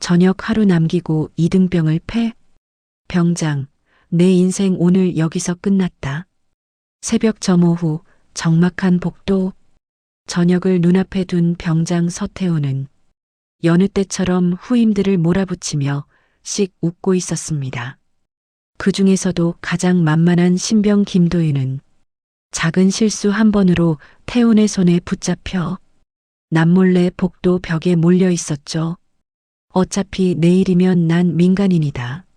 저녁 하루 남기고 이등병을 패? 병장, 내 인생 오늘 여기서 끝났다. 새벽 점오 후 적막한 복도. 저녁을 눈앞에 둔 병장 서태호는 여느 때처럼 후임들을 몰아붙이며 씩 웃고 있었습니다. 그 중에서도 가장 만만한 신병 김도윤은 작은 실수 한 번으로 태훈의 손에 붙잡혀 남몰래 복도 벽에 몰려 있었죠. 어차피 내일이면 난 민간인이다.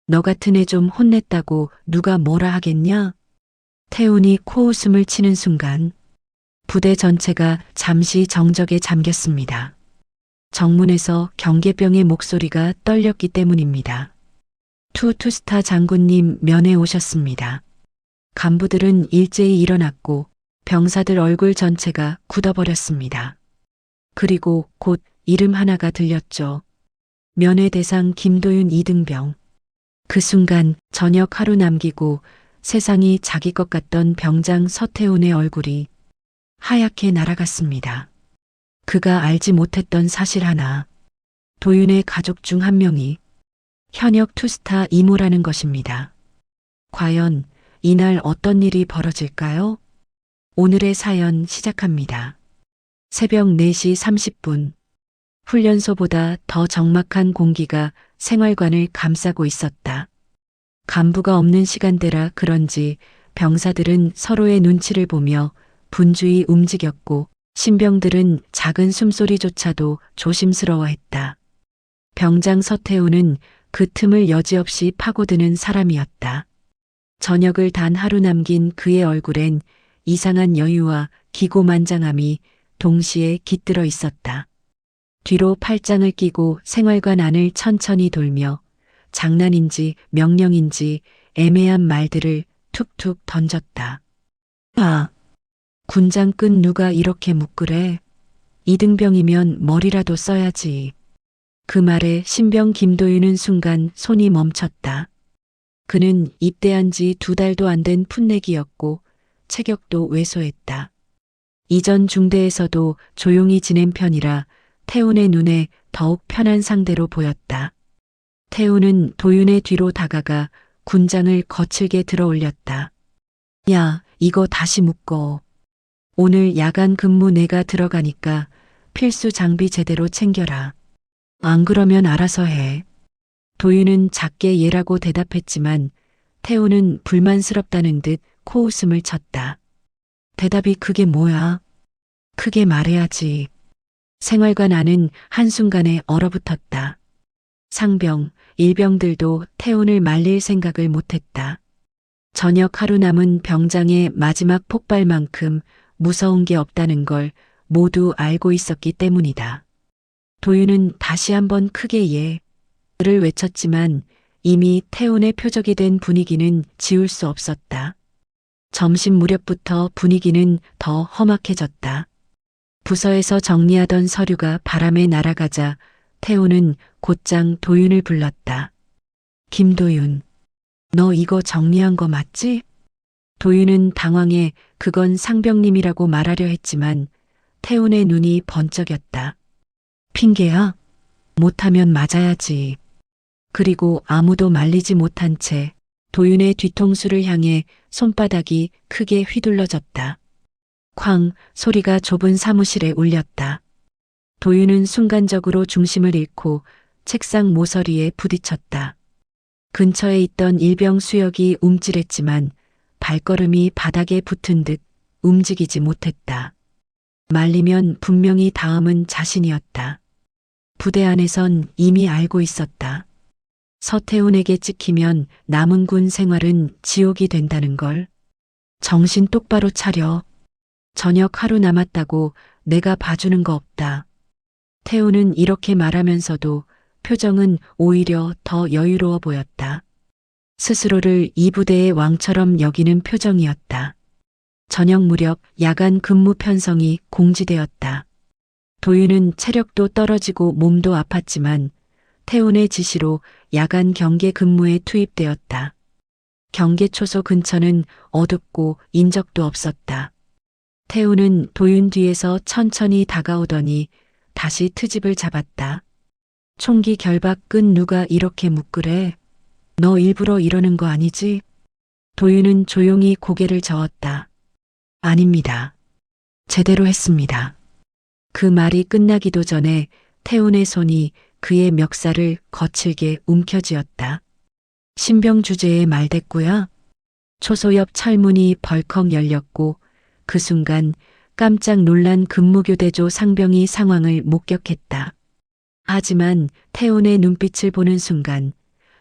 너 같은 애 좀 혼냈다고 누가 뭐라 하겠냐? 태훈이 코웃음을 치는 순간 부대 전체가 잠시 정적에 잠겼습니다. 정문에서 경계병의 목소리가 떨렸기 때문입니다. 투스타 장군님 면회 오셨습니다. 간부들은 일제히 일어났고 병사들 얼굴 전체가 굳어버렸습니다. 그리고 곧 이름 하나가 들렸죠. 면회 대상 김도윤 이등병. 그 순간 저녁 하루 남기고 세상이 자기 것 같던 병장 서태훈의 얼굴이 하얗게 날아갔습니다. 그가 알지 못했던 사실 하나. 도윤의 가족 중 한 명이 현역 투스타 이모라는 것입니다. 과연 이날 어떤 일이 벌어질까요? 오늘의 사연 시작합니다. 새벽 4시 30분. 훈련소보다 더 적막한 공기가 생활관을 감싸고 있었다. 간부가 없는 시간대라 그런지 병사들은 서로의 눈치를 보며 분주히 움직였고 신병들은 작은 숨소리조차도 조심스러워했다. 병장 서태훈은 그 틈을 여지없이 파고드는 사람이었다. 저녁을 단 하루 남긴 그의 얼굴엔 이상한 여유와 기고만장함이 동시에 깃들어 있었다. 뒤로 팔짱을 끼고 생활관 안을 천천히 돌며 장난인지 명령인지 애매한 말들을 툭툭 던졌다. 아, 군장 끝 누가 이렇게 묵그래? 이등병이면 머리라도 써야지. 그 말에 신병 김도윤은 순간 손이 멈췄다. 그는 입대한 지 2달도 안 된 풋내기였고 체격도 왜소했다. 이전 중대에서도 조용히 지낸 편이라 태훈의 눈에 더욱 편한 상대로 보였다. 태훈은 도윤의 뒤로 다가가 군장을 거칠게 들어 올렸다. 야, 이거 다시 묶어. 오늘 야간 근무 내가 들어가니까 필수 장비 제대로 챙겨라. 안 그러면 알아서 해. 도윤은 작게 예라고 대답했지만 태훈은 불만스럽다는 듯 코웃음을 쳤다. 대답이 그게 뭐야? 크게 말해야지. 생활관 안은 한순간에 얼어붙었다. 상병, 일병들도 태훈을 말릴 생각을 못했다. 저녁 하루 남은 병장의 마지막 폭발만큼 무서운 게 없다는 걸 모두 알고 있었기 때문이다. 도윤은 다시 한번 크게 예를 외쳤지만 이미 태훈의 표적이 된 분위기는 지울 수 없었다. 점심 무렵부터 분위기는 더 험악해졌다. 부서에서 정리하던 서류가 바람에 날아가자 태훈은 곧장 도윤을 불렀다. 김도윤, 너 이거 정리한 거 맞지? 도윤은 당황해 그건 상병님이라고 말하려 했지만 태훈의 눈이 번쩍였다. 핑계야? 못하면 맞아야지. 그리고 아무도 말리지 못한 채 도윤의 뒤통수를 향해 손바닥이 크게 휘둘러졌다. 쾅 소리가 좁은 사무실에 울렸다. 도윤은 순간적으로 중심을 잃고 책상 모서리에 부딪혔다. 근처에 있던 일병 수혁이 움찔했지만 발걸음이 바닥에 붙은 듯 움직이지 못했다. 말리면 분명히 다음은 자신이었다. 부대 안에선 이미 알고 있었다. 서태훈에게 찍히면 남은 군 생활은 지옥이 된다는 걸. 정신 똑바로 차려. 저녁 하루 남았다고 내가 봐주는 거 없다. 태훈은 이렇게 말하면서도 표정은 오히려 더 여유로워 보였다. 스스로를 이 부대의 왕처럼 여기는 표정이었다. 저녁 무렵 야간 근무 편성이 공지되었다. 도윤은 체력도 떨어지고 몸도 아팠지만 태훈의 지시로 야간 경계 근무에 투입되었다. 경계 초소 근처는 어둡고 인적도 없었다. 태훈은 도윤 뒤에서 천천히 다가오더니 다시 트집을 잡았다. 총기 결박 끈 누가 이렇게 묶으래? 너 일부러 이러는 거 아니지? 도윤은 조용히 고개를 저었다. 아닙니다. 제대로 했습니다. 그 말이 끝나기도 전에 태훈의 손이 그의 멱살을 거칠게 움켜쥐었다. 신병 주제에 말대꾸야? 초소 옆 철문이 벌컥 열렸고 그 순간 깜짝 놀란 근무교대조 상병이 상황을 목격했다. 하지만 태훈의 눈빛을 보는 순간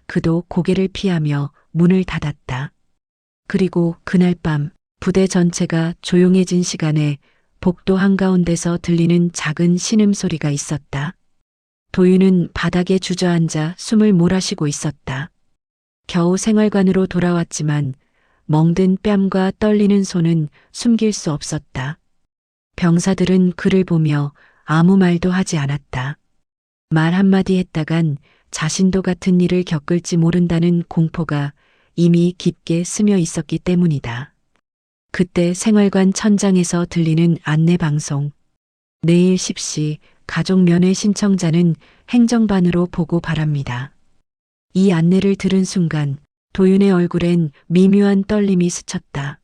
그도 고개를 피하며 문을 닫았다. 그리고 그날 밤 부대 전체가 조용해진 시간에 복도 한가운데서 들리는 작은 신음소리가 있었다. 도윤은 바닥에 주저앉아 숨을 몰아쉬고 있었다. 겨우 생활관으로 돌아왔지만 멍든 뺨과 떨리는 손은 숨길 수 없었다. 병사들은 그를 보며 아무 말도 하지 않았다. 말 한마디 했다간 자신도 같은 일을 겪을지 모른다는 공포가 이미 깊게 스며 있었기 때문이다. 그때 생활관 천장에서 들리는 안내방송. 내일 10시 가족면회 신청자는 행정반으로 보고 바랍니다. 이 안내를 들은 순간 도윤의 얼굴엔 미묘한 떨림이 스쳤다.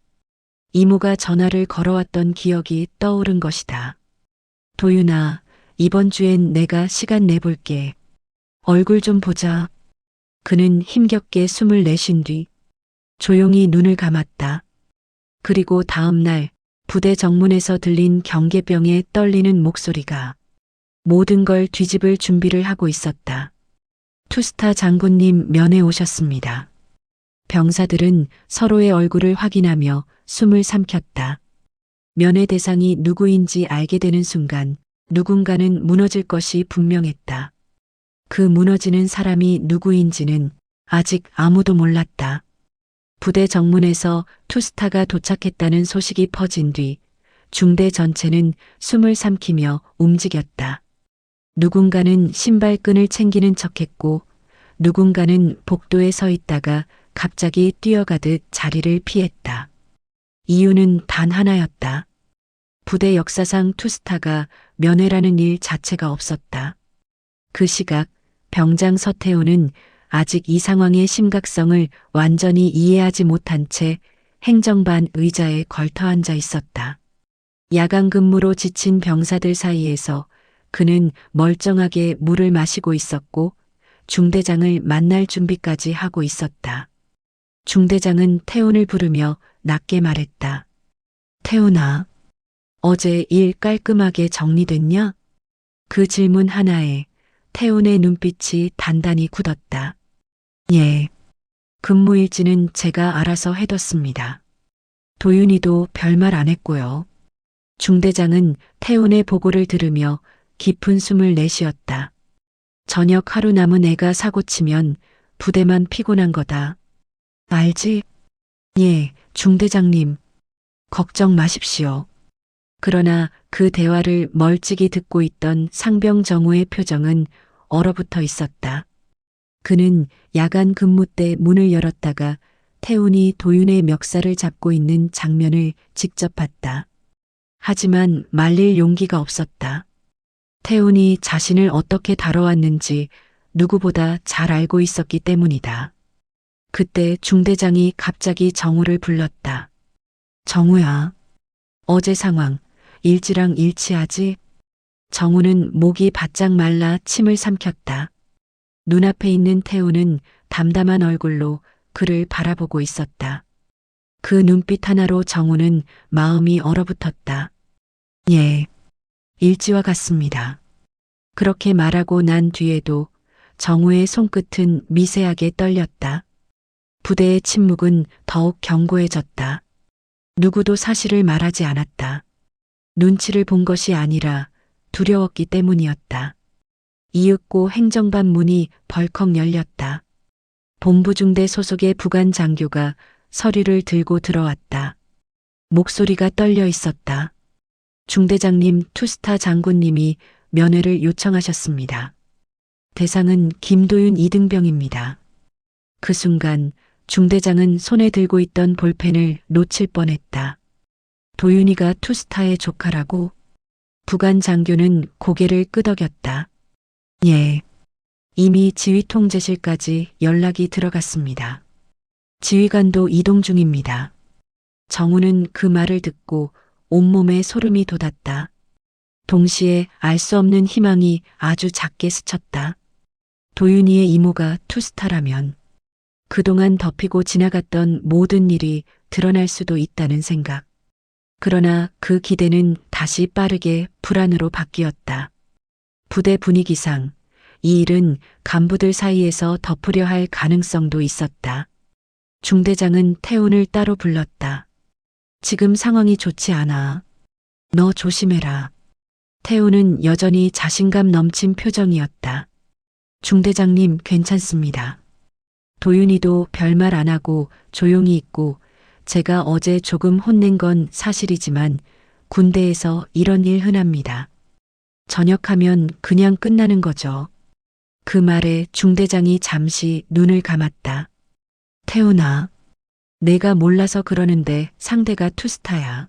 이모가 전화를 걸어왔던 기억이 떠오른 것이다. 도윤아, 이번 주엔 내가 시간 내볼게. 얼굴 좀 보자. 그는 힘겹게 숨을 내쉰 뒤 조용히 눈을 감았다. 그리고 다음 날 부대 정문에서 들린 경계병의 떨리는 목소리가 모든 걸 뒤집을 준비를 하고 있었다. 투스타 장군님 면회 오셨습니다. 병사들은 서로의 얼굴을 확인하며 숨을 삼켰다. 면회 대상이 누구인지 알게 되는 순간 누군가는 무너질 것이 분명했다. 그 무너지는 사람이 누구인지는 아직 아무도 몰랐다. 부대 정문에서 투스타가 도착했다는 소식이 퍼진 뒤 중대 전체는 숨을 삼키며 움직였다. 누군가는 신발끈을 챙기는 척했고 누군가는 복도에 서 있다가 갑자기 뛰어가듯 자리를 피했다. 이유는 단 하나였다. 부대 역사상 투스타가 면회라는 일 자체가 없었다. 그 시각 병장 서태호는 아직 이 상황의 심각성을 완전히 이해하지 못한 채 행정반 의자에 걸터 앉아 있었다. 야간 근무로 지친 병사들 사이에서 그는 멀쩡하게 물을 마시고 있었고 중대장을 만날 준비까지 하고 있었다. 중대장은 태훈을 부르며 낮게 말했다. 태훈아, 어제 일 깔끔하게 정리됐냐? 그 질문 하나에 태훈의 눈빛이 단단히 굳었다. 예. 근무일지는 제가 알아서 해뒀습니다. 도윤이도 별말 안 했고요. 중대장은 태훈의 보고를 들으며 깊은 숨을 내쉬었다. 저녁 하루 남은 애가 사고치면 부대만 피곤한 거다. 알지? 예, 중대장님. 걱정 마십시오. 그러나 그 대화를 멀찍이 듣고 있던 상병 정우의 표정은 얼어붙어 있었다. 그는 야간 근무 때 문을 열었다가 태훈이 도윤의 멱살을 잡고 있는 장면을 직접 봤다. 하지만 말릴 용기가 없었다. 태훈이 자신을 어떻게 다뤄왔는지 누구보다 잘 알고 있었기 때문이다. 그때 중대장이 갑자기 정우를 불렀다. 정우야, 어제 상황 일지랑 일치하지? 정우는 목이 바짝 말라 침을 삼켰다. 눈앞에 있는 태우는 담담한 얼굴로 그를 바라보고 있었다. 그 눈빛 하나로 정우는 마음이 얼어붙었다. 예, 일지와 같습니다. 그렇게 말하고 난 뒤에도 정우의 손끝은 미세하게 떨렸다. 부대의 침묵은 더욱 견고해졌다. 누구도 사실을 말하지 않았다. 눈치를 본 것이 아니라 두려웠기 때문이었다. 이윽고 행정반 문이 벌컥 열렸다. 본부중대 소속의 부관 장교가 서류를 들고 들어왔다. 목소리가 떨려 있었다. 중대장님, 투스타 장군님이 면회를 요청하셨습니다. 대상은 김도윤 이등병입니다. 그 순간 중대장은 손에 들고 있던 볼펜을 놓칠 뻔했다. 도윤이가 투스타의 조카라고? 부관 장교는 고개를 끄덕였다. 예. 이미 지휘통제실까지 연락이 들어갔습니다. 지휘관도 이동 중입니다. 정우는 그 말을 듣고 온몸에 소름이 돋았다. 동시에 알 수 없는 희망이 아주 작게 스쳤다. 도윤이의 이모가 투스타라면 그동안 덮이고 지나갔던 모든 일이 드러날 수도 있다는 생각. 그러나 그 기대는 다시 빠르게 불안으로 바뀌었다. 부대 분위기상 이 일은 간부들 사이에서 덮으려 할 가능성도 있었다. 중대장은 태훈을 따로 불렀다. 지금 상황이 좋지 않아. 너 조심해라. 태훈은 여전히 자신감 넘친 표정이었다. 중대장님 괜찮습니다. 도윤이도 별말 안 하고 조용히 있고 제가 어제 조금 혼낸 건 사실이지만 군대에서 이런 일 흔합니다. 전역하면 그냥 끝나는 거죠. 그 말에 중대장이 잠시 눈을 감았다. 태훈아, 내가 몰라서 그러는데 상대가 투스타야.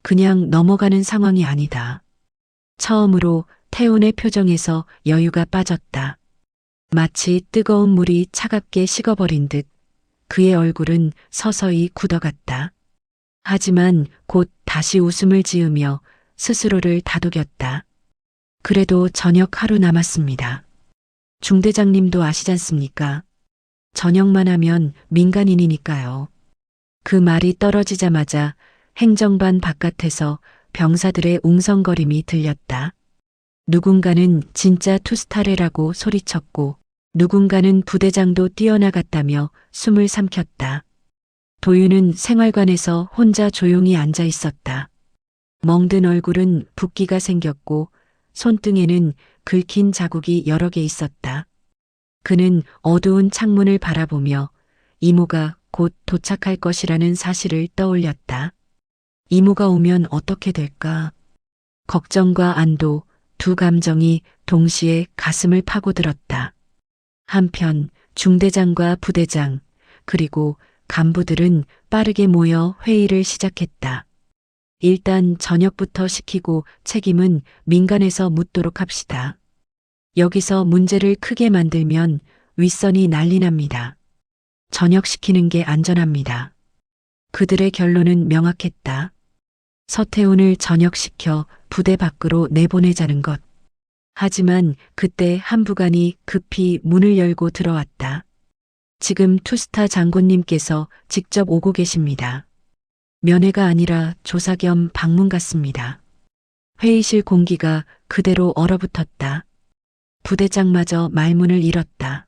그냥 넘어가는 상황이 아니다. 처음으로 태훈의 표정에서 여유가 빠졌다. 마치 뜨거운 물이 차갑게 식어버린 듯 그의 얼굴은 서서히 굳어갔다. 하지만 곧 다시 웃음을 지으며 스스로를 다독였다. 그래도 저녁 하루 남았습니다. 중대장님도 아시잖습니까? 전역만 하면 민간인이니까요. 그 말이 떨어지자마자 행정반 바깥에서 병사들의 웅성거림이 들렸다. 누군가는 진짜 투스타레라고 소리쳤고 누군가는 부대장도 뛰어나갔다며 숨을 삼켰다. 도윤은 생활관에서 혼자 조용히 앉아 있었다. 멍든 얼굴은 붓기가 생겼고 손등에는 긁힌 자국이 여러 개 있었다. 그는 어두운 창문을 바라보며 이모가 곧 도착할 것이라는 사실을 떠올렸다. 이모가 오면 어떻게 될까? 걱정과 안도 두 감정이 동시에 가슴을 파고들었다. 한편 중대장과 부대장 그리고 간부들은 빠르게 모여 회의를 시작했다. 일단 저녁부터 시키고 책임은 민간에서 묻도록 합시다. 여기서 문제를 크게 만들면 윗선이 난리 납니다. 전역시키는 게 안전합니다. 그들의 결론은 명확했다. 서태훈을 전역시켜 부대 밖으로 내보내자는 것. 하지만 그때 한 부관이 급히 문을 열고 들어왔다. 지금 투스타 장군님께서 직접 오고 계십니다. 면회가 아니라 조사 겸 방문 같습니다. 회의실 공기가 그대로 얼어붙었다. 부대장마저 말문을 잃었다.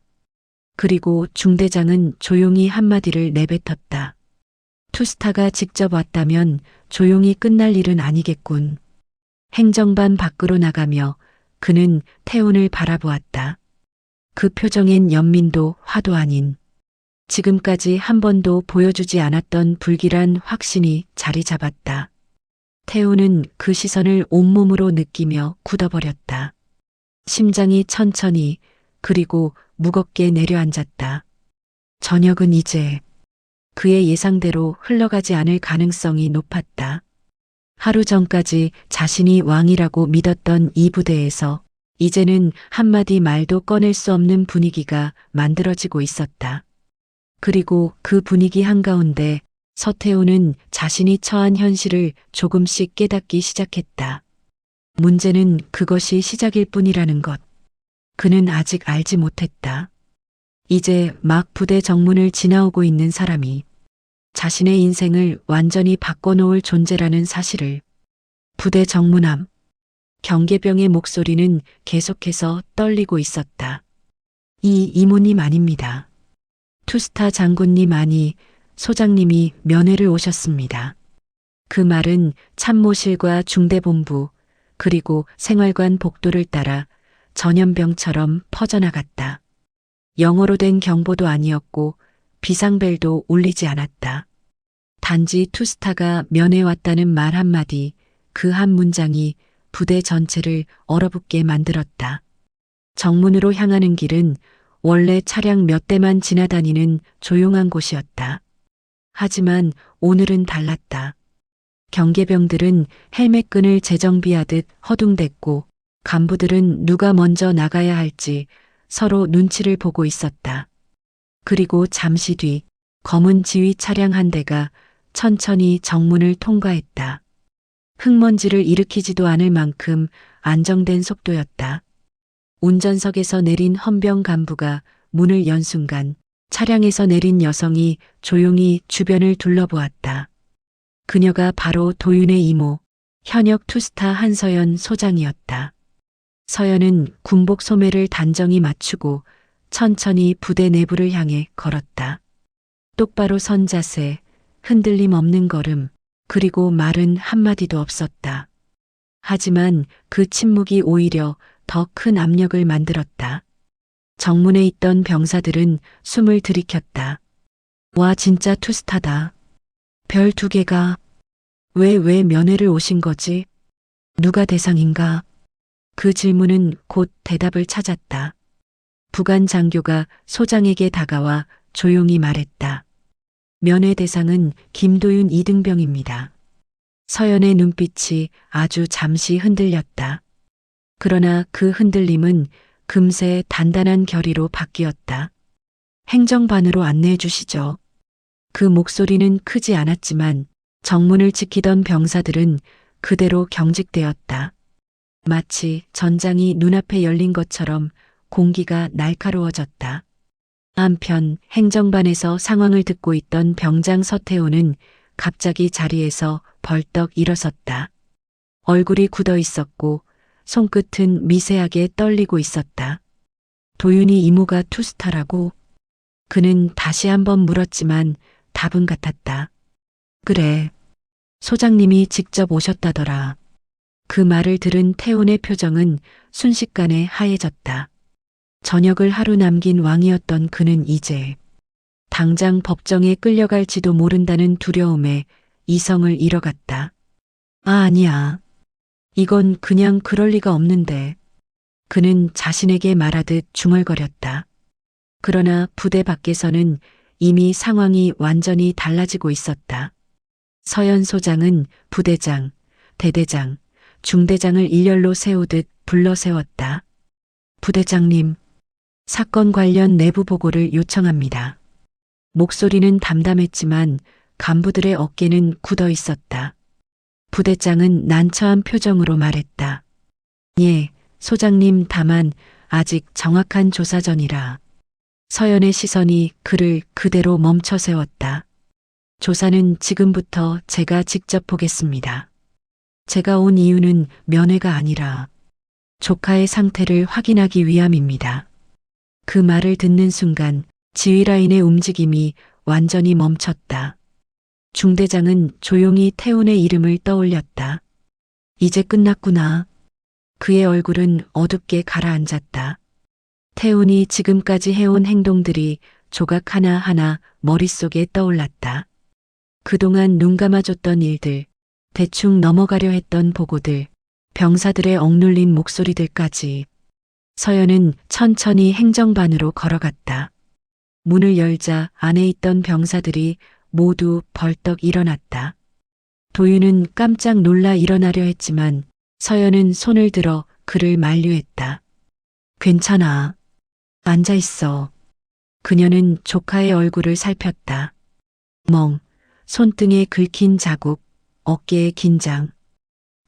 그리고 중대장은 조용히 한마디를 내뱉었다. 투스타가 직접 왔다면 조용히 끝날 일은 아니겠군. 행정반 밖으로 나가며 그는 태훈을 바라보았다. 그 표정엔 연민도 화도 아닌 지금까지 한 번도 보여주지 않았던 불길한 확신이 자리 잡았다. 태훈은 그 시선을 온몸으로 느끼며 굳어버렸다. 심장이 천천히 그리고 무겁게 내려앉았다. 저녁은 이제 그의 예상대로 흘러가지 않을 가능성이 높았다. 하루 전까지 자신이 왕이라고 믿었던 이 부대에서 이제는 한마디 말도 꺼낼 수 없는 분위기가 만들어지고 있었다. 그리고 그 분위기 한가운데 서태훈은 자신이 처한 현실을 조금씩 깨닫기 시작했다. 문제는 그것이 시작일 뿐이라는 것. 그는 아직 알지 못했다. 이제 막 부대 정문을 지나오고 있는 사람이 자신의 인생을 완전히 바꿔놓을 존재라는 사실을. 부대 정문 앞 경계병의 목소리는 계속해서 떨리고 있었다. 이 이모님 아닙니다. 투스타 장군님 아니 소장님이 면회를 오셨습니다. 그 말은 참모실과 중대본부 그리고 생활관 복도를 따라 전염병처럼 퍼져나갔다. 영어로 된 경보도 아니었고 비상벨도 울리지 않았다. 단지 투스타가 면회 왔다는 말 한마디, 그 한 문장이 부대 전체를 얼어붙게 만들었다. 정문으로 향하는 길은 원래 차량 몇 대만 지나다니는 조용한 곳이었다. 하지만 오늘은 달랐다. 경계병들은 헬멧끈을 재정비하듯 허둥댔고 간부들은 누가 먼저 나가야 할지 서로 눈치를 보고 있었다. 그리고 잠시 뒤 검은 지휘 차량 한 대가 천천히 정문을 통과했다. 흙먼지를 일으키지도 않을 만큼 안정된 속도였다. 운전석에서 내린 헌병 간부가 문을 연 순간 차량에서 내린 여성이 조용히 주변을 둘러보았다. 그녀가 바로 도윤의 이모, 현역 투스타 한서연 소장이었다. 서연은 군복 소매를 단정히 맞추고 천천히 부대 내부를 향해 걸었다. 똑바로 선 자세, 흔들림 없는 걸음, 그리고 말은 한마디도 없었다. 하지만 그 침묵이 오히려 더 큰 압력을 만들었다. 정문에 있던 병사들은 숨을 들이켰다. 와, 진짜 투스타다. 별 2개가. 왜 면회를 오신 거지? 누가 대상인가? 그 질문은 곧 대답을 찾았다. 부관 장교가 소장에게 다가와 조용히 말했다. 면회 대상은 김도윤 이등병입니다. 서연의 눈빛이 아주 잠시 흔들렸다. 그러나 그 흔들림은 금세 단단한 결의로 바뀌었다. 행정반으로 안내해 주시죠. 그 목소리는 크지 않았지만 정문을 지키던 병사들은 그대로 경직되었다. 마치 전장이 눈앞에 열린 것처럼 공기가 날카로워졌다. 한편 행정반에서 상황을 듣고 있던 병장 서태호는 갑자기 자리에서 벌떡 일어섰다. 얼굴이 굳어 있었고 손끝은 미세하게 떨리고 있었다. 도윤이 이모가 투스타라고? 그는 다시 한번 물었지만 답은 같았다. 그래. 소장님이 직접 오셨다더라. 그 말을 들은 태훈의 표정은 순식간에 하얘졌다. 전역을 하루 남긴 왕이었던 그는 이제 당장 법정에 끌려갈지도 모른다는 두려움에 이성을 잃어갔다. 아니야. 이건 그냥 그럴 리가 없는데. 그는 자신에게 말하듯 중얼거렸다. 그러나 부대 밖에서는 이미 상황이 완전히 달라지고 있었다. 서연 소장은 부대장, 대대장, 중대장을 일렬로 세우듯 불러 세웠다. 부대장님, 사건 관련 내부 보고를 요청합니다. 목소리는 담담했지만 간부들의 어깨는 굳어 있었다. 부대장은 난처한 표정으로 말했다. 예, 소장님, 다만 아직 정확한 조사 전이라. 서연의 시선이 그를 그대로 멈춰 세웠다. 조사는 지금부터 제가 직접 보겠습니다. 제가 온 이유는 면회가 아니라 조카의 상태를 확인하기 위함입니다. 그 말을 듣는 순간 지휘라인의 움직임이 완전히 멈췄다. 중대장은 조용히 태훈의 이름을 떠올렸다. 이제 끝났구나. 그의 얼굴은 어둡게 가라앉았다. 태훈이 지금까지 해온 행동들이 조각 하나하나 머릿속에 떠올랐다. 그동안 눈 감아줬던 일들, 대충 넘어가려 했던 보고들, 병사들의 억눌린 목소리들까지. 서연은 천천히 행정반으로 걸어갔다. 문을 열자 안에 있던 병사들이 모두 벌떡 일어났다. 도윤은 깜짝 놀라 일어나려 했지만 서연은 손을 들어 그를 만류했다. 괜찮아. 앉아 있어. 그녀는 조카의 얼굴을 살폈다. 손등에 긁힌 자국, 어깨에 긴장.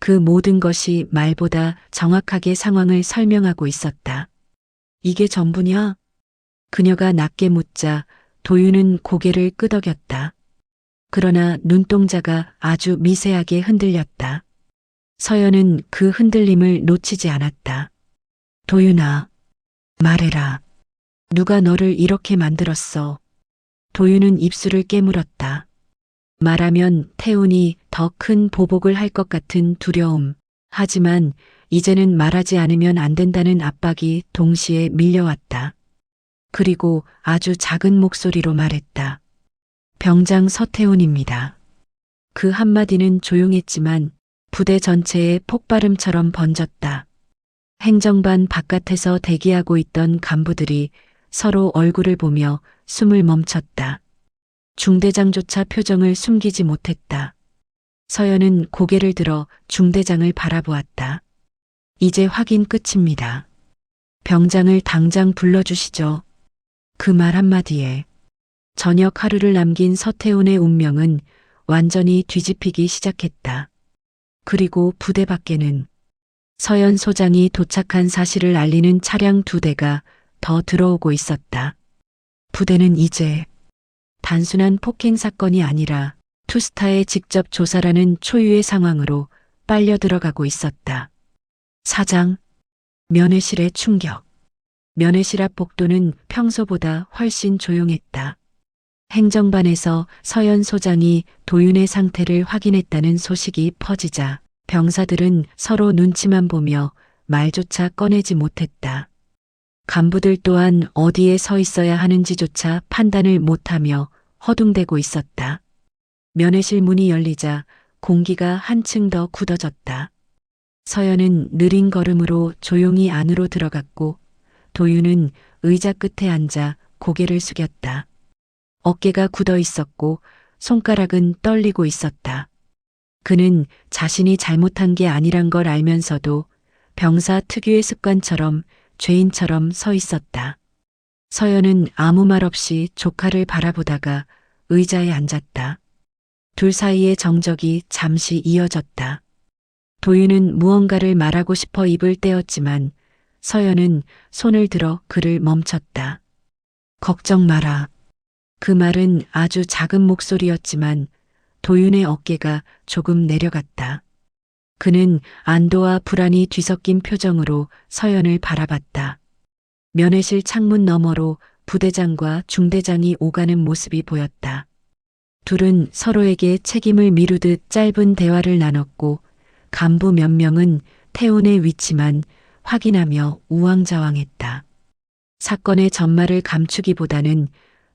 그 모든 것이 말보다 정확하게 상황을 설명하고 있었다. 이게 전부냐? 그녀가 낮게 묻자 도윤은 고개를 끄덕였다. 그러나 눈동자가 아주 미세하게 흔들렸다. 서연은 그 흔들림을 놓치지 않았다. 도윤아, 말해라. 누가 너를 이렇게 만들었어? 도윤은 입술을 깨물었다. 말하면 태훈이 더 큰 보복을 할 것 같은 두려움. 하지만 이제는 말하지 않으면 안 된다는 압박이 동시에 밀려왔다. 그리고 아주 작은 목소리로 말했다. 병장 서태훈입니다. 그 한마디는 조용했지만 부대 전체에 폭발음처럼 번졌다. 행정반 바깥에서 대기하고 있던 간부들이 서로 얼굴을 보며 숨을 멈췄다. 중대장조차 표정을 숨기지 못했다. 서연은 고개를 들어 중대장을 바라보았다. 이제 확인 끝입니다. 병장을 당장 불러주시죠. 그 말 한마디에 저녁 하루를 남긴 서태훈의 운명은 완전히 뒤집히기 시작했다. 그리고 부대 밖에는 서연 소장이 도착한 사실을 알리는 차량 2대가 더 들어오고 있었다. 부대는 이제 단순한 폭행 사건이 아니라 투스타의 직접 조사라는 초유의 상황으로 빨려 들어가고 있었다. 사장, 면회실의 충격. 면회실 앞 복도는 평소보다 훨씬 조용했다. 행정반에서 서연 소장이 도윤의 상태를 확인했다는 소식이 퍼지자 병사들은 서로 눈치만 보며 말조차 꺼내지 못했다. 간부들 또한 어디에 서 있어야 하는지조차 판단을 못하며 허둥대고 있었다. 면회실 문이 열리자 공기가 한층 더 굳어졌다. 서연은 느린 걸음으로 조용히 안으로 들어갔고 도윤은 의자 끝에 앉아 고개를 숙였다. 어깨가 굳어 있었고 손가락은 떨리고 있었다. 그는 자신이 잘못한 게 아니란 걸 알면서도 병사 특유의 습관처럼 죄인처럼 서 있었다. 서연은 아무 말 없이 조카를 바라보다가 의자에 앉았다. 둘 사이의 정적이 잠시 이어졌다. 도윤은 무언가를 말하고 싶어 입을 떼었지만 서연은 손을 들어 그를 멈췄다. 걱정 마라. 그 말은 아주 작은 목소리였지만 도윤의 어깨가 조금 내려갔다. 그는 안도와 불안이 뒤섞인 표정으로 서연을 바라봤다. 면회실 창문 너머로 부대장과 중대장이 오가는 모습이 보였다. 둘은 서로에게 책임을 미루듯 짧은 대화를 나눴고 간부 몇 명은 태훈의 위치만 확인하며 우왕좌왕했다. 사건의 전말을 감추기보다는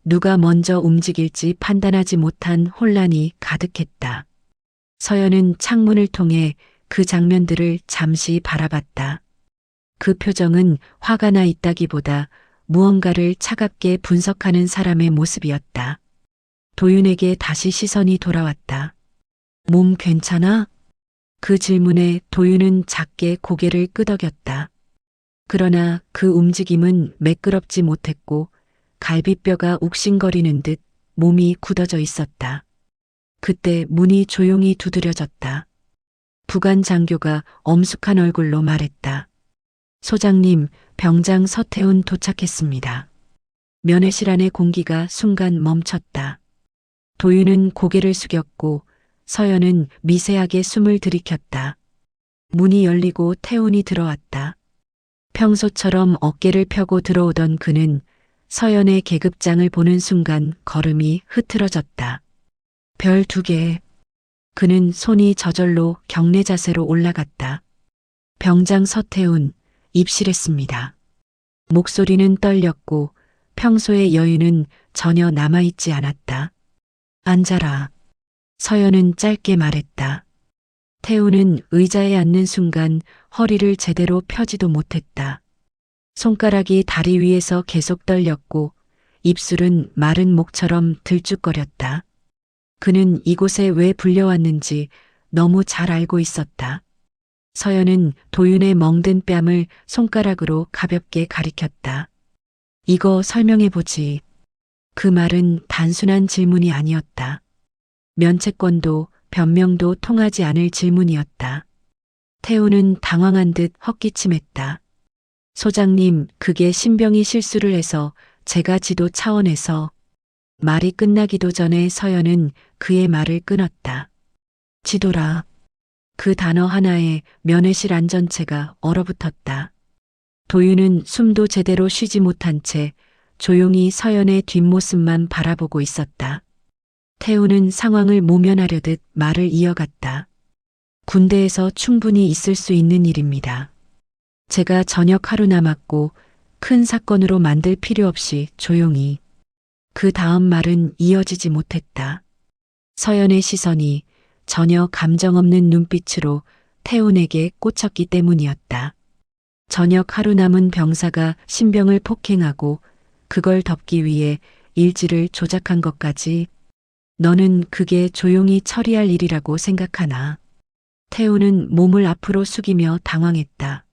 누가 먼저 움직일지 판단하지 못한 혼란이 가득했다. 서연은 창문을 통해 그 장면들을 잠시 바라봤다. 그 표정은 화가 나 있다기보다 무언가를 차갑게 분석하는 사람의 모습이었다. 도윤에게 다시 시선이 돌아왔다. 몸 괜찮아? 그 질문에 도윤은 작게 고개를 끄덕였다. 그러나 그 움직임은 매끄럽지 못했고 갈비뼈가 욱신거리는 듯 몸이 굳어져 있었다. 그때 문이 조용히 두드려졌다. 부관 장교가 엄숙한 얼굴로 말했다. 소장님, 병장 서태훈 도착했습니다. 면회실 안의 공기가 순간 멈췄다. 도윤은 고개를 숙였고 서연은 미세하게 숨을 들이켰다. 문이 열리고 태훈이 들어왔다. 평소처럼 어깨를 펴고 들어오던 그는 서연의 계급장을 보는 순간 걸음이 흐트러졌다. 별 2개. 그는 손이 저절로 경례 자세로 올라갔다. 병장 서태훈, 입실했습니다. 목소리는 떨렸고 평소의 여유는 전혀 남아있지 않았다. 앉아라. 서연은 짧게 말했다. 태훈은 의자에 앉는 순간 허리를 제대로 펴지도 못했다. 손가락이 다리 위에서 계속 떨렸고 입술은 마른 목처럼 들쭉거렸다. 그는 이곳에 왜 불려왔는지 너무 잘 알고 있었다. 서연은 도윤의 멍든 뺨을 손가락으로 가볍게 가리켰다. 이거 설명해보지. 그 말은 단순한 질문이 아니었다. 면책권도 변명도 통하지 않을 질문이었다. 태훈은 당황한 듯 헛기침했다. 소장님, 그게 신병이 실수를 해서 제가 지도 차원에서. 말이 끝나기도 전에 서연은 그의 말을 끊었다. 지도라. 그 단어 하나에 면회실 안전체가 얼어붙었다. 도윤은 숨도 제대로 쉬지 못한 채 조용히 서연의 뒷모습만 바라보고 있었다. 태훈은 상황을 모면하려듯 말을 이어갔다. 군대에서 충분히 있을 수 있는 일입니다. 제가 저녁 하루 남았고 큰 사건으로 만들 필요 없이 조용히. 그 다음 말은 이어지지 못했다. 서연의 시선이 전혀 감정 없는 눈빛으로 태훈에게 꽂혔기 때문이었다. 저녁 하루 남은 병사가 신병을 폭행하고 그걸 덮기 위해 일지를 조작한 것까지. 너는 그게 조용히 처리할 일이라고 생각하나? 태훈은 몸을 앞으로 숙이며 당황했다.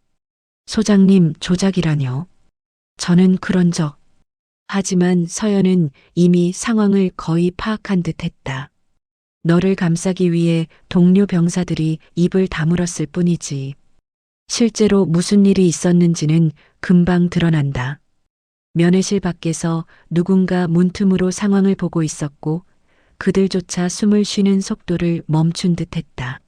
소장님, 조작이라뇨. 저는 그런 적. 하지만 서연은 이미 상황을 거의 파악한 듯 했다. 너를 감싸기 위해 동료 병사들이 입을 다물었을 뿐이지. 실제로 무슨 일이 있었는지는 금방 드러난다. 면회실 밖에서 누군가 문틈으로 상황을 보고 있었고 그들조차 숨을 쉬는 속도를 멈춘 듯 했다.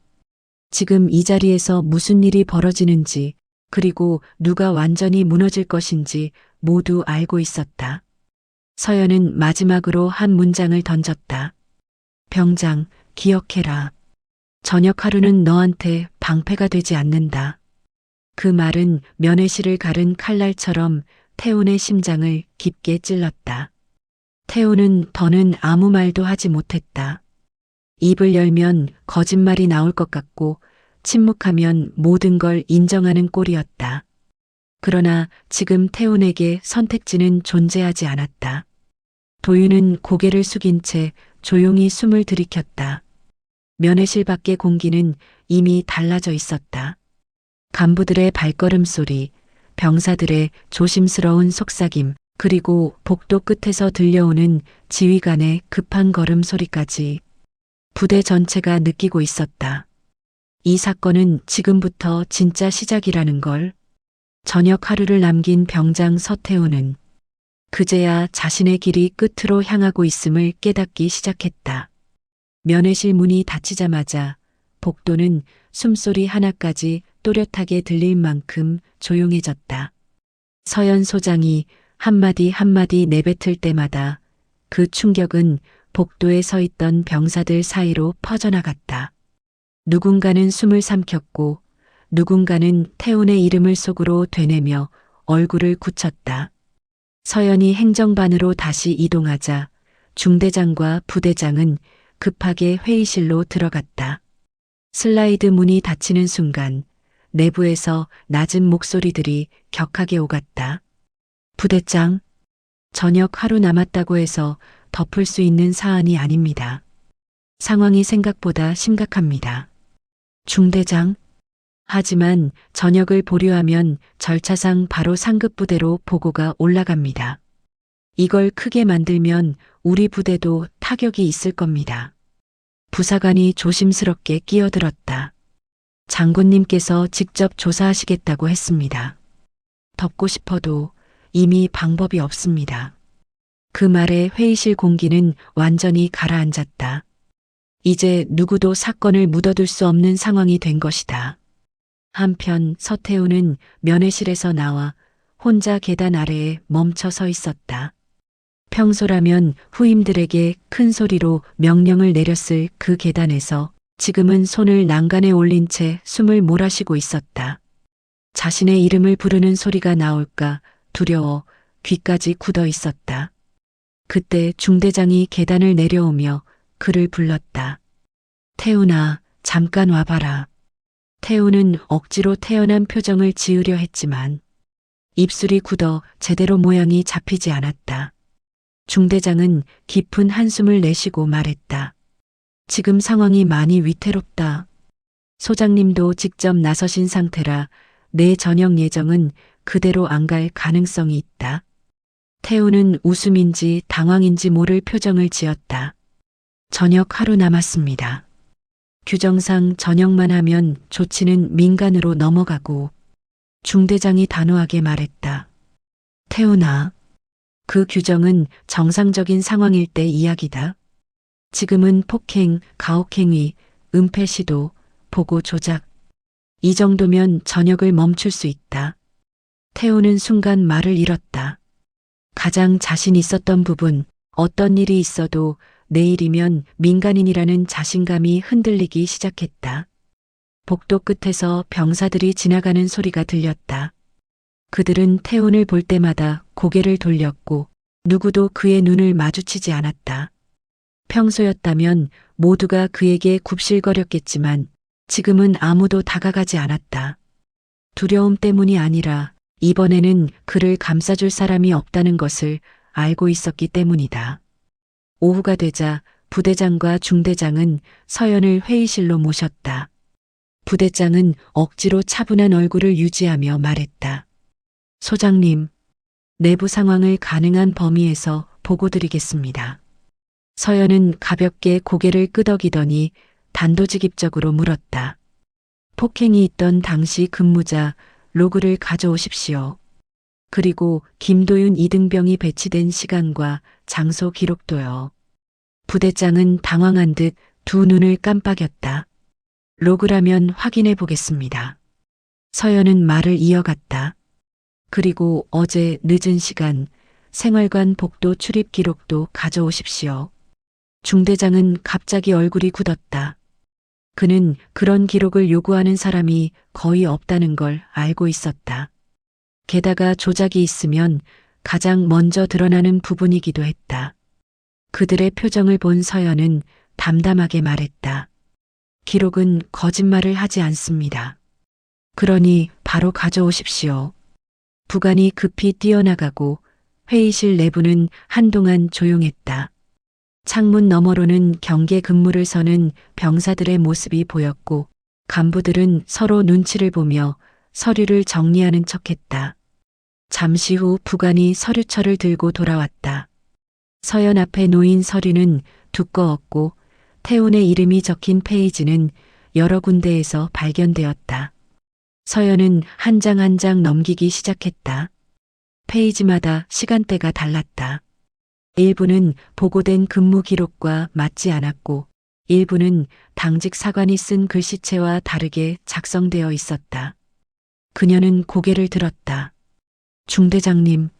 지금 이 자리에서 무슨 일이 벌어지는지 그리고 누가 완전히 무너질 것인지 모두 알고 있었다. 서연은 마지막으로 한 문장을 던졌다. 병장, 기억해라. 저녁 하루는 너한테 방패가 되지 않는다. 그 말은 면회실을 가른 칼날처럼 태훈의 심장을 깊게 찔렀다. 태훈은 더는 아무 말도 하지 못했다. 입을 열면 거짓말이 나올 것 같고 침묵하면 모든 걸 인정하는 꼴이었다. 그러나 지금 태훈에게 선택지는 존재하지 않았다. 도윤은 고개를 숙인 채 조용히 숨을 들이켰다. 면회실 밖의 공기는 이미 달라져 있었다. 간부들의 발걸음 소리, 병사들의 조심스러운 속삭임, 그리고 복도 끝에서 들려오는 지휘관의 급한 걸음 소리까지 부대 전체가 느끼고 있었다. 이 사건은 지금부터 진짜 시작이라는 걸. 저녁 하루를 남긴 병장 서태우는 그제야 자신의 길이 끝으로 향하고 있음을 깨닫기 시작했다. 면회실 문이 닫히자마자 복도는 숨소리 하나까지 또렷하게 들릴 만큼 조용해졌다. 서연 소장이 한마디 한마디 내뱉을 때마다 그 충격은 복도에 서 있던 병사들 사이로 퍼져나갔다. 누군가는 숨을 삼켰고 누군가는 태훈의 이름을 속으로 되뇌며 얼굴을 굳혔다. 서연이 행정반으로 다시 이동하자 중대장과 부대장은 급하게 회의실로 들어갔다. 슬라이드 문이 닫히는 순간 내부에서 낮은 목소리들이 격하게 오갔다. 부대장, 저녁 하루 남았다고 해서 덮을 수 있는 사안이 아닙니다. 상황이 생각보다 심각합니다. 중대장, 하지만 저녁을 보류하면 절차상 바로 상급 부대로 보고가 올라갑니다. 이걸 크게 만들면 우리 부대도 타격이 있을 겁니다. 부사관이 조심스럽게 끼어들었다. 장군님께서 직접 조사하시겠다고 했습니다. 덮고 싶어도 이미 방법이 없습니다. 그 말에 회의실 공기는 완전히 가라앉았다. 이제 누구도 사건을 묻어둘 수 없는 상황이 된 것이다. 한편 서태우는 면회실에서 나와 혼자 계단 아래에 멈춰 서 있었다. 평소라면 후임들에게 큰 소리로 명령을 내렸을 그 계단에서 지금은 손을 난간에 올린 채 숨을 몰아쉬고 있었다. 자신의 이름을 부르는 소리가 나올까 두려워 귀까지 굳어 있었다. 그때 중대장이 계단을 내려오며 그를 불렀다. 태훈아, 잠깐 와봐라. 태훈은 억지로 태연한 표정을 지으려 했지만 입술이 굳어 제대로 모양이 잡히지 않았다. 중대장은 깊은 한숨을 내쉬고 말했다. 지금 상황이 많이 위태롭다. 소장님도 직접 나서신 상태라 내 저녁 예정은 그대로 안 갈 가능성이 있다. 태우는 웃음인지 당황인지 모를 표정을 지었다. 저녁 하루 남았습니다. 규정상 저녁만 하면 조치는 민간으로 넘어가고 중대장이 단호하게 말했다. 태훈아, 그 규정은 정상적인 상황일 때 이야기다. 지금은 폭행, 가혹행위, 은폐 시도, 보고 조작. 이 정도면 저녁을 멈출 수 있다. 태우는 순간 말을 잃었다. 가장 자신 있었던 부분, 어떤 일이 있어도 내일이면 민간인이라는 자신감이 흔들리기 시작했다. 복도 끝에서 병사들이 지나가는 소리가 들렸다. 그들은 태훈을 볼 때마다 고개를 돌렸고 누구도 그의 눈을 마주치지 않았다. 평소였다면 모두가 그에게 굽실거렸겠지만 지금은 아무도 다가가지 않았다. 두려움 때문이 아니라 이번에는 그를 감싸줄 사람이 없다는 것을 알고 있었기 때문이다. 오후가 되자 부대장과 중대장은 서연을 회의실로 모셨다. 부대장은 억지로 차분한 얼굴을 유지하며 말했다. 소장님, 내부 상황을 가능한 범위에서 보고드리겠습니다. 서연은 가볍게 고개를 끄덕이더니 단도직입적으로 물었다. 폭행이 있던 당시 근무자 로그를 가져오십시오. 그리고 김도윤 이등병이 배치된 시간과 장소 기록도요. 부대장은 당황한 듯 두 눈을 깜빡였다. 로그라면 확인해 보겠습니다. 서연은 말을 이어갔다. 그리고 어제 늦은 시간 생활관 복도 출입 기록도 가져오십시오. 중대장은 갑자기 얼굴이 굳었다. 그는 그런 기록을 요구하는 사람이 거의 없다는 걸 알고 있었다. 게다가 조작이 있으면 가장 먼저 드러나는 부분이기도 했다. 그들의 표정을 본 서연은 담담하게 말했다. 기록은 거짓말을 하지 않습니다. 그러니 바로 가져오십시오. 부관이 급히 뛰어나가고 회의실 내부는 한동안 조용했다. 창문 너머로는 경계 근무를 서는 병사들의 모습이 보였고 간부들은 서로 눈치를 보며 서류를 정리하는 척했다. 잠시 후 부관이 서류철을 들고 돌아왔다. 서연 앞에 놓인 서류는 두꺼웠고 태운의 이름이 적힌 페이지는 여러 군데에서 발견되었다. 서연은 한 장 한 장 넘기기 시작했다. 페이지마다 시간대가 달랐다. 일부는 보고된 근무 기록과 맞지 않았고 일부는 당직 사관이 쓴 글씨체와 다르게 작성되어 있었다. 그녀는 고개를 들었다. 중대장님,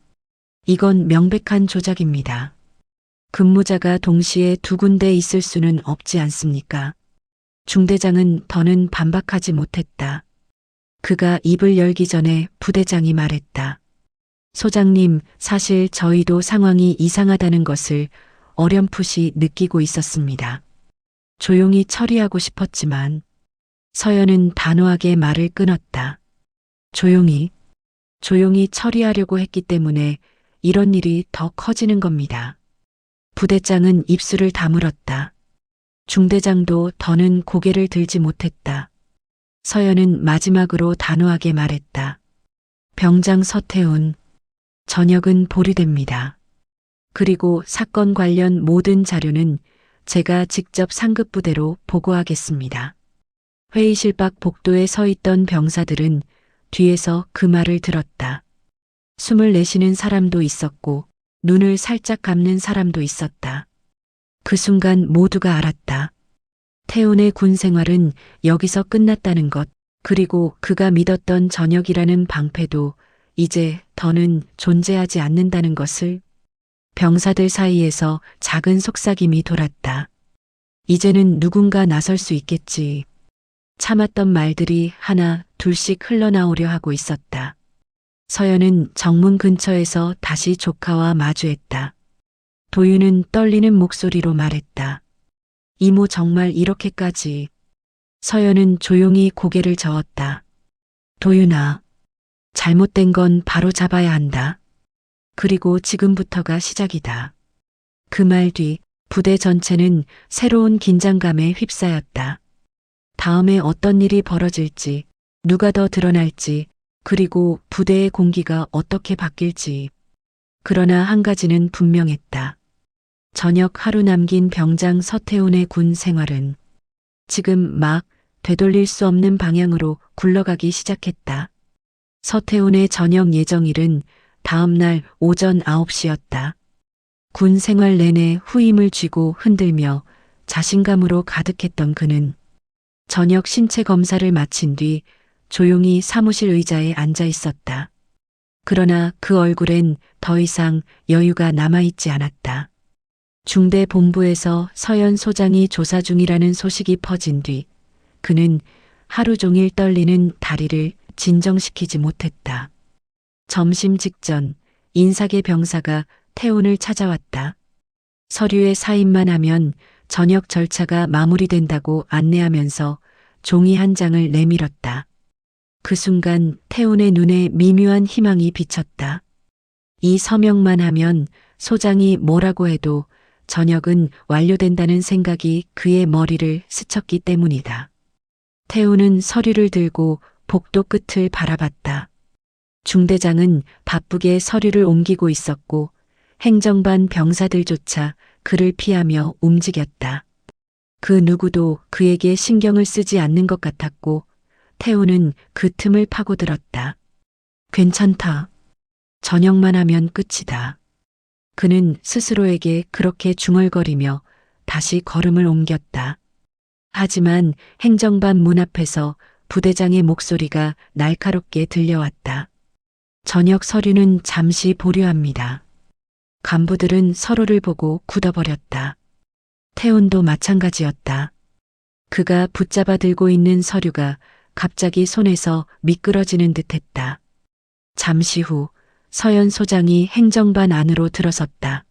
이건 명백한 조작입니다. 근무자가 동시에 두 군데 있을 수는 없지 않습니까? 중대장은 더는 반박하지 못했다. 그가 입을 열기 전에 부대장이 말했다. 소장님, 사실 저희도 상황이 이상하다는 것을 어렴풋이 느끼고 있었습니다. 조용히 처리하고 싶었지만 서연은 단호하게 말을 끊었다. 조용히 처리하려고 했기 때문에 이런 일이 더 커지는 겁니다. 부대장은 입술을 다물었다. 중대장도 더는 고개를 들지 못했다. 서연은 마지막으로 단호하게 말했다. 병장 서태훈, 전역은 보류됩니다. 그리고 사건 관련 모든 자료는 제가 직접 상급부대로 보고하겠습니다. 회의실 밖 복도에 서 있던 병사들은 뒤에서 그 말을 들었다. 숨을 내쉬는 사람도 있었고 눈을 살짝 감는 사람도 있었다. 그 순간 모두가 알았다. 태운의 군 생활은 여기서 끝났다는 것, 그리고 그가 믿었던 전역이라는 방패도 이제 더는 존재하지 않는다는 것을. 병사들 사이에서 작은 속삭임이 돌았다. 이제는 누군가 나설 수 있겠지. 참았던 말들이 하나 둘씩 흘러나오려 하고 있었다. 서연은 정문 근처에서 다시 조카와 마주했다. 도윤은 떨리는 목소리로 말했다. 이모 정말 이렇게까지. 서연은 조용히 고개를 저었다. 도윤아, 잘못된 건 바로 잡아야 한다. 그리고 지금부터가 시작이다. 그 말 뒤 부대 전체는 새로운 긴장감에 휩싸였다. 다음에 어떤 일이 벌어질지, 누가 더 드러날지, 그리고 부대의 공기가 어떻게 바뀔지. 그러나 한 가지는 분명했다. 저녁 하루 남긴 병장 서태훈의 군 생활은 지금 막 되돌릴 수 없는 방향으로 굴러가기 시작했다. 서태훈의 저녁 예정일은 다음 날 오전 9시였다. 군 생활 내내 후임을 쥐고 흔들며 자신감으로 가득했던 그는 저녁 신체 검사를 마친 뒤 조용히 사무실 의자에 앉아 있었다. 그러나 그 얼굴엔 더 이상 여유가 남아있지 않았다. 중대 본부에서 서연 소장이 조사 중이라는 소식이 퍼진 뒤 그는 하루 종일 떨리는 다리를 진정시키지 못했다. 점심 직전 인사계 병사가 태운을 찾아왔다. 서류에 사인만 하면 저녁 절차가 마무리된다고 안내하면서 종이 한 장을 내밀었다. 그 순간 태운의 눈에 미묘한 희망이 비쳤다. 이 서명만 하면 소장이 뭐라고 해도 저녁은 완료된다는 생각이 그의 머리를 스쳤기 때문이다. 태우는 서류를 들고 복도 끝을 바라봤다. 중대장은 바쁘게 서류를 옮기고 있었고 행정반 병사들조차 그를 피하며 움직였다. 그 누구도 그에게 신경을 쓰지 않는 것 같았고 태우는 그 틈을 파고들었다. 괜찮다. 저녁만 하면 끝이다. 그는 스스로에게 그렇게 중얼거리며 다시 걸음을 옮겼다. 하지만 행정반 문 앞에서 부대장의 목소리가 날카롭게 들려왔다. 저녁 서류는 잠시 보류합니다. 간부들은 서로를 보고 굳어버렸다. 태훈도 마찬가지였다. 그가 붙잡아 들고 있는 서류가 갑자기 손에서 미끄러지는 듯했다. 잠시 후 서연 소장이 행정반 안으로 들어섰다.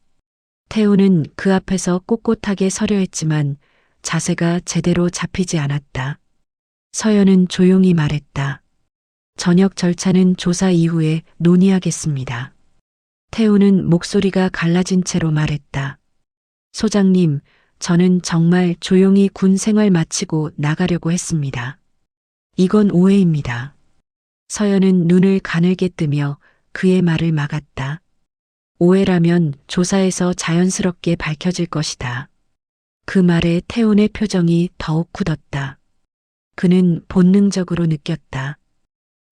태훈은 그 앞에서 꼿꼿하게 서려 했지만 자세가 제대로 잡히지 않았다. 서연은 조용히 말했다. 저녁 절차는 조사 이후에 논의하겠습니다. 태훈은 목소리가 갈라진 채로 말했다. 소장님, 저는 정말 조용히 군 생활 마치고 나가려고 했습니다. 이건 오해입니다. 서연은 눈을 가늘게 뜨며 그의 말을 막았다. 오해라면 조사에서 자연스럽게 밝혀질 것이다. 그 말에 태훈의 표정이 더욱 굳었다. 그는 본능적으로 느꼈다.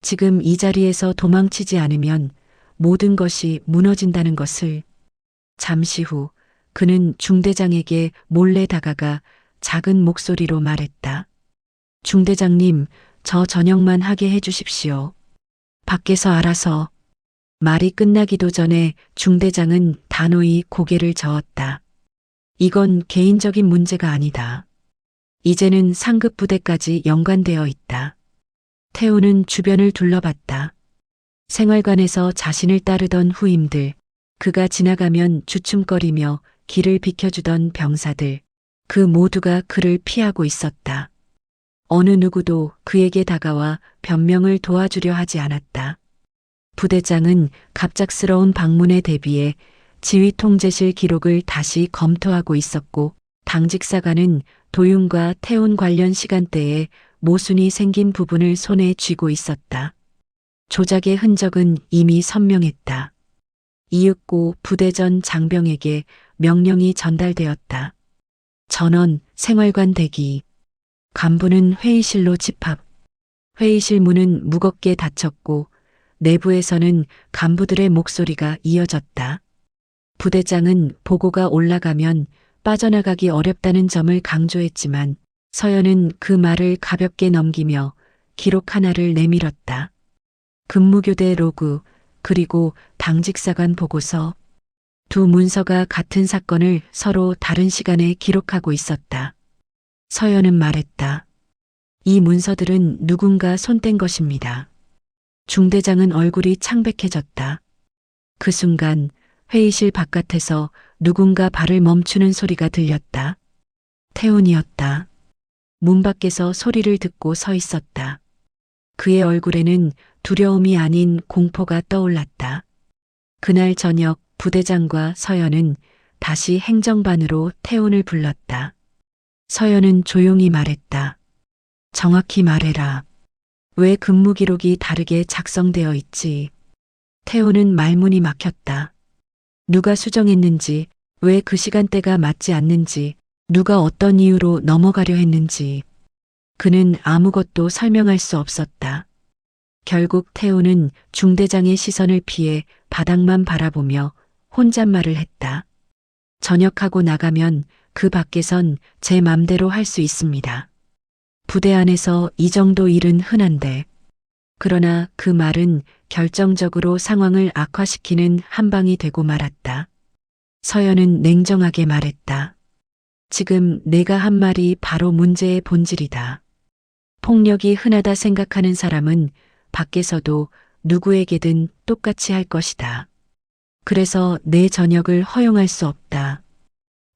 지금 이 자리에서 도망치지 않으면 모든 것이 무너진다는 것을. 잠시 후 그는 중대장에게 몰래 다가가 작은 목소리로 말했다. 중대장님, 저 저녁만 하게 해주십시오. 밖에서 알아서. 말이 끝나기도 전에 중대장은 단호히 고개를 저었다. 이건 개인적인 문제가 아니다. 이제는 상급 부대까지 연관되어 있다. 태우는 주변을 둘러봤다. 생활관에서 자신을 따르던 후임들, 그가 지나가면 주춤거리며 길을 비켜주던 병사들, 그 모두가 그를 피하고 있었다. 어느 누구도 그에게 다가와 변명을 도와주려 하지 않았다. 부대장은 갑작스러운 방문에 대비해 지휘 통제실 기록을 다시 검토하고 있었고 당직사관은 도윤과 태운 관련 시간대에 모순이 생긴 부분을 손에 쥐고 있었다. 조작의 흔적은 이미 선명했다. 이윽고 부대전 장병에게 명령이 전달되었다. 전원 생활관 대기. 간부는 회의실로 집합. 회의실 문은 무겁게 닫혔고 내부에서는 간부들의 목소리가 이어졌다. 부대장은 보고가 올라가면 빠져나가기 어렵다는 점을 강조했지만 서연은 그 말을 가볍게 넘기며 기록 하나를 내밀었다. 근무교대 로그 그리고 당직사관 보고서. 두 문서가 같은 사건을 서로 다른 시간에 기록하고 있었다. 서연은 말했다. 이 문서들은 누군가 손뗀 것입니다. 중대장은 얼굴이 창백해졌다. 그 순간 회의실 바깥에서 누군가 발을 멈추는 소리가 들렸다. 태훈이었다. 문 밖에서 소리를 듣고 서 있었다. 그의 얼굴에는 두려움이 아닌 공포가 떠올랐다. 그날 저녁 부대장과 서연은 다시 행정반으로 태훈을 불렀다. 서연은 조용히 말했다. 정확히 말해라. 왜 근무 기록이 다르게 작성되어 있지? 태훈은 말문이 막혔다. 누가 수정했는지, 왜 그 시간대가 맞지 않는지, 누가 어떤 이유로 넘어가려 했는지. 그는 아무것도 설명할 수 없었다. 결국 태훈은 중대장의 시선을 피해 바닥만 바라보며 혼잣말을 했다. 전역하고 나가면 그 밖에선 제 맘대로 할 수 있습니다. 부대 안에서 이 정도 일은 흔한데. 그러나 그 말은 결정적으로 상황을 악화시키는 한 방이 되고 말았다. 서연은 냉정하게 말했다. 지금 내가 한 말이 바로 문제의 본질이다. 폭력이 흔하다 생각하는 사람은 밖에서도 누구에게든 똑같이 할 것이다. 그래서 내 전역을 허용할 수 없다.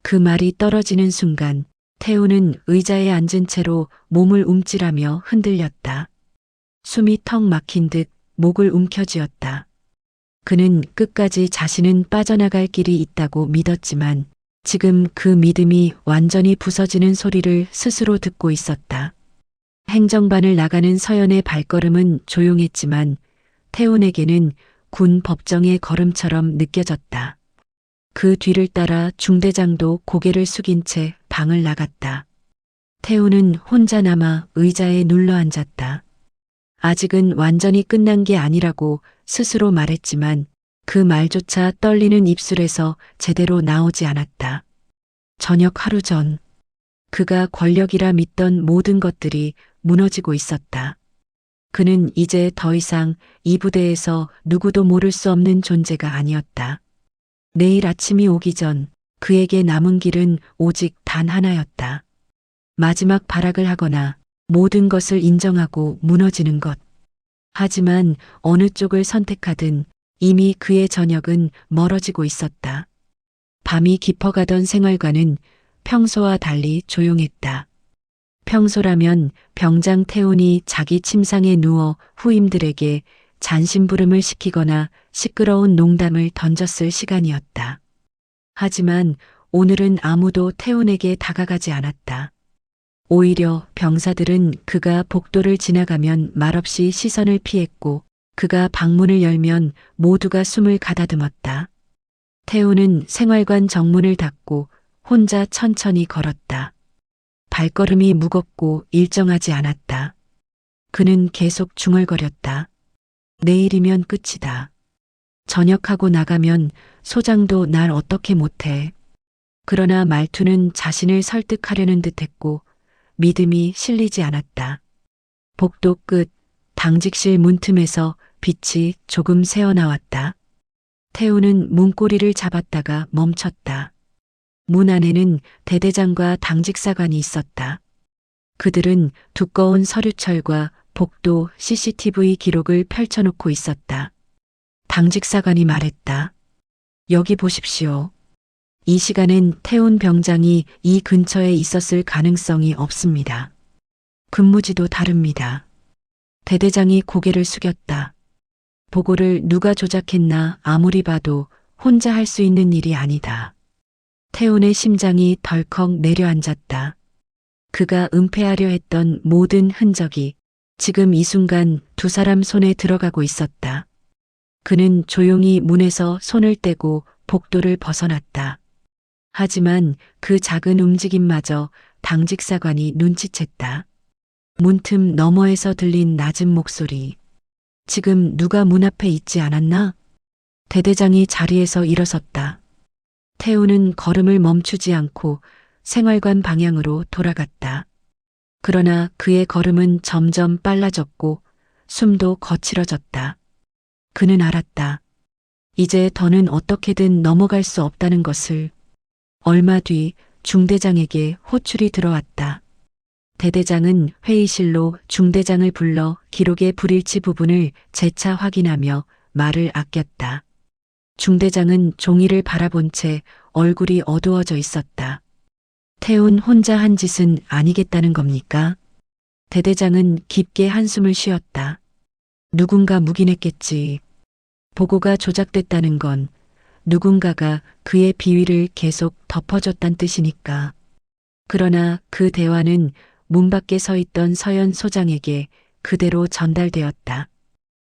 그 말이 떨어지는 순간 태우는 의자에 앉은 채로 몸을 움찔하며 흔들렸다. 숨이 턱 막힌 듯 목을 움켜쥐었다. 그는 끝까지 자신은 빠져나갈 길이 있다고 믿었지만 지금 그 믿음이 완전히 부서지는 소리를 스스로 듣고 있었다. 행정반을 나가는 서연의 발걸음은 조용했지만 태훈에게는 군 법정의 걸음처럼 느껴졌다. 그 뒤를 따라 중대장도 고개를 숙인 채 방을 나갔다. 태훈은 혼자 남아 의자에 눌러 앉았다. 아직은 완전히 끝난 게 아니라고 스스로 말했지만 그 말조차 떨리는 입술에서 제대로 나오지 않았다. 저녁 하루 전, 그가 권력이라 믿던 모든 것들이 무너지고 있었다. 그는 이제 더 이상 이 부대에서 누구도 모를 수 없는 존재가 아니었다. 내일 아침이 오기 전 그에게 남은 길은 오직 단 하나였다. 마지막 발악을 하거나 모든 것을 인정하고 무너지는 것. 하지만 어느 쪽을 선택하든 이미 그의 저녁은 멀어지고 있었다. 밤이 깊어가던 생활관은 평소와 달리 조용했다. 평소라면 병장 태훈이 자기 침상에 누워 후임들에게 잔심부름을 시키거나 시끄러운 농담을 던졌을 시간이었다. 하지만 오늘은 아무도 태훈에게 다가가지 않았다. 오히려 병사들은 그가 복도를 지나가면 말없이 시선을 피했고 그가 방문을 열면 모두가 숨을 가다듬었다. 태훈은 생활관 정문을 닫고 혼자 천천히 걸었다. 발걸음이 무겁고 일정하지 않았다. 그는 계속 중얼거렸다. 내일이면 끝이다. 전역하고 나가면 소장도 날 어떻게 못해. 그러나 말투는 자신을 설득하려는 듯했고 믿음이 실리지 않았다. 복도 끝 당직실 문틈에서 빛이 조금 새어나왔다. 태훈은 문고리를 잡았다가 멈췄다. 문 안에는 대대장과 당직사관이 있었다. 그들은 두꺼운 서류철과 복도 CCTV 기록을 펼쳐놓고 있었다. 당직사관이 말했다. 여기 보십시오. 이 시간엔 태훈 병장이 이 근처에 있었을 가능성이 없습니다. 근무지도 다릅니다. 대대장이 고개를 숙였다. 보고를 누가 조작했나 아무리 봐도 혼자 할 수 있는 일이 아니다. 태훈의 심장이 덜컥 내려앉았다. 그가 은폐하려 했던 모든 흔적이 지금 이 순간 두 사람 손에 들어가고 있었다. 그는 조용히 문에서 손을 떼고 복도를 벗어났다. 하지만 그 작은 움직임마저 당직사관이 눈치챘다. 문틈 너머에서 들린 낮은 목소리. 지금 누가 문 앞에 있지 않았나? 대대장이 자리에서 일어섰다. 태훈은 걸음을 멈추지 않고 생활관 방향으로 돌아갔다. 그러나 그의 걸음은 점점 빨라졌고 숨도 거칠어졌다. 그는 알았다. 이제 더는 어떻게든 넘어갈 수 없다는 것을. 얼마 뒤 중대장에게 호출이 들어왔다. 대대장은 회의실로 중대장을 불러 기록의 불일치 부분을 재차 확인하며 말을 아꼈다. 중대장은 종이를 바라본 채 얼굴이 어두워져 있었다. 태훈 혼자 한 짓은 아니겠다는 겁니까? 대대장은 깊게 한숨을 쉬었다. 누군가 묵인했겠지. 보고가 조작됐다는 건 누군가가 그의 비위를 계속 덮어줬단 뜻이니까. 그러나 그 대화는 문 밖에 서 있던 서연 소장에게 그대로 전달되었다.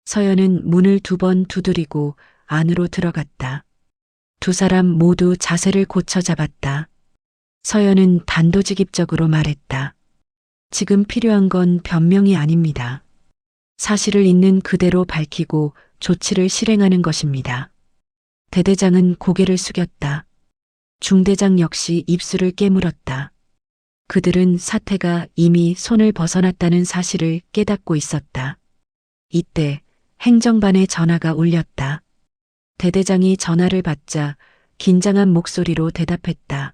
서연은 문을 2번 두드리고 안으로 들어갔다. 두 사람 모두 자세를 고쳐 잡았다. 서연은 단도직입적으로 말했다. 지금 필요한 건 변명이 아닙니다. 사실을 있는 그대로 밝히고 조치를 실행하는 것입니다. 대대장은 고개를 숙였다. 중대장 역시 입술을 깨물었다. 그들은 사태가 이미 손을 벗어났다는 사실을 깨닫고 있었다. 이때 행정반의 전화가 울렸다. 대대장이 전화를 받자 긴장한 목소리로 대답했다.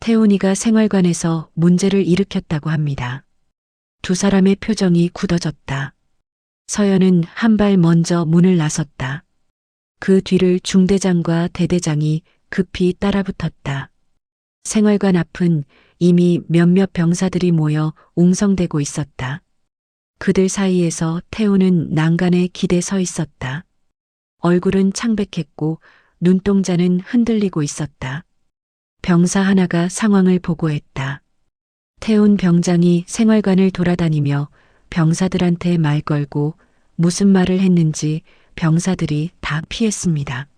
태훈이가 생활관에서 문제를 일으켰다고 합니다. 두 사람의 표정이 굳어졌다. 서연은 한 발 먼저 문을 나섰다. 그 뒤를 중대장과 대대장이 급히 따라붙었다. 생활관 앞은 이미 몇몇 병사들이 모여 웅성대고 있었다. 그들 사이에서 태훈은 난간에 기대 서 있었다. 얼굴은 창백했고 눈동자는 흔들리고 있었다. 병사 하나가 상황을 보고했다. 태운 병장이 생활관을 돌아다니며 병사들한테 말 걸고 무슨 말을 했는지 병사들이 다 피했습니다.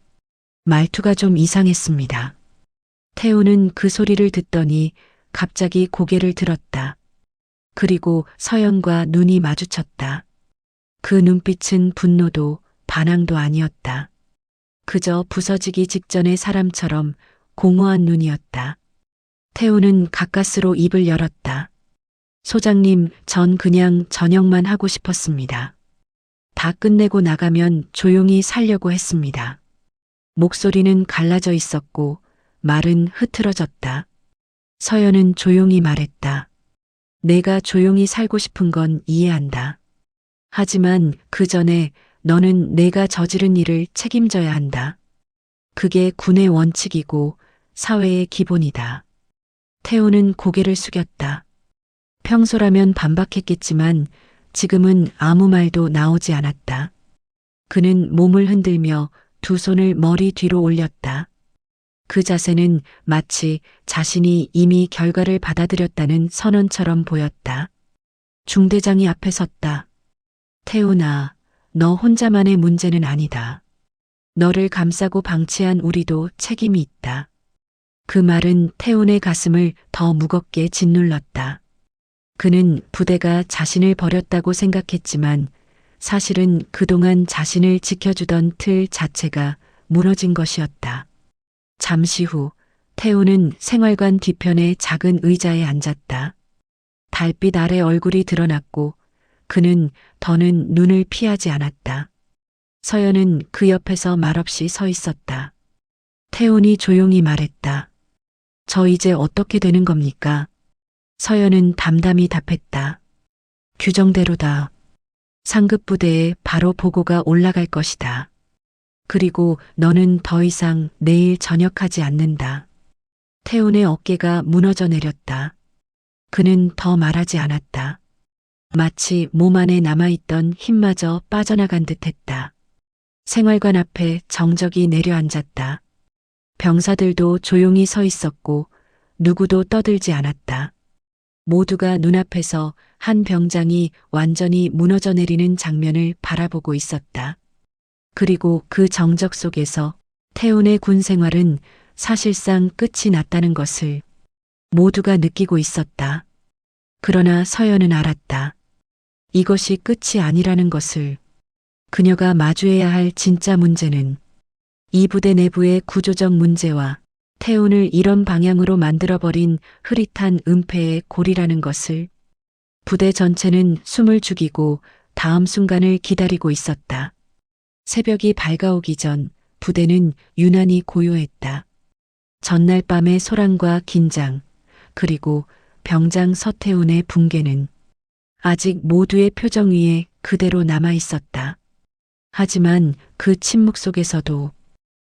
말투가 좀 이상했습니다. 태우는 그 소리를 듣더니 갑자기 고개를 들었다. 그리고 서연과 눈이 마주쳤다. 그 눈빛은 분노도 반항도 아니었다. 그저 부서지기 직전의 사람처럼 공허한 눈이었다. 태우는 가까스로 입을 열었다. 소장님, 전 그냥 저녁만 하고 싶었습니다. 다 끝내고 나가면 조용히 살려고 했습니다. 목소리는 갈라져 있었고 말은 흐트러졌다. 서연은 조용히 말했다. 내가 조용히 살고 싶은 건 이해한다. 하지만 그 전에 너는 내가 저지른 일을 책임져야 한다. 그게 군의 원칙이고 사회의 기본이다. 태우는 고개를 숙였다. 평소라면 반박했겠지만 지금은 아무 말도 나오지 않았다. 그는 몸을 흔들며 두 손을 머리 뒤로 올렸다. 그 자세는 마치 자신이 이미 결과를 받아들였다는 선언처럼 보였다. 중대장이 앞에 섰다. 태훈아, 너 혼자만의 문제는 아니다. 너를 감싸고 방치한 우리도 책임이 있다. 그 말은 태훈의 가슴을 더 무겁게 짓눌렀다. 그는 부대가 자신을 버렸다고 생각했지만 사실은 그동안 자신을 지켜주던 틀 자체가 무너진 것이었다. 잠시 후 태우는 생활관 뒤편의 작은 의자에 앉았다. 달빛 아래 얼굴이 드러났고 그는 더는 눈을 피하지 않았다. 서연은 그 옆에서 말없이 서 있었다. 태훈이 조용히 말했다. 저 이제 어떻게 되는 겁니까? 서연은 담담히 답했다. 규정대로다. 상급 부대에 바로 보고가 올라갈 것이다. 그리고 너는 더 이상 내일 전역하지 않는다. 태훈의 어깨가 무너져 내렸다. 그는 더 말하지 않았다. 마치 몸 안에 남아있던 힘마저 빠져나간 듯했다. 생활관 앞에 정적이 내려앉았다. 병사들도 조용히 서 있었고 누구도 떠들지 않았다. 모두가 눈앞에서 한 병장이 완전히 무너져 내리는 장면을 바라보고 있었다. 그리고 그 정적 속에서 태훈의 군 생활은 사실상 끝이 났다는 것을 모두가 느끼고 있었다. 그러나 서연은 알았다. 이것이 끝이 아니라는 것을. 그녀가 마주해야 할 진짜 문제는 이 부대 내부의 구조적 문제와 태훈을 이런 방향으로 만들어버린 흐릿한 은폐의 골이라는 것을. 부대 전체는 숨을 죽이고 다음 순간을 기다리고 있었다. 새벽이 밝아오기 전 부대는 유난히 고요했다. 전날 밤의 소란과 긴장, 그리고 병장 서태훈의 붕괴는 아직 모두의 표정 위에 그대로 남아 있었다. 하지만 그 침묵 속에서도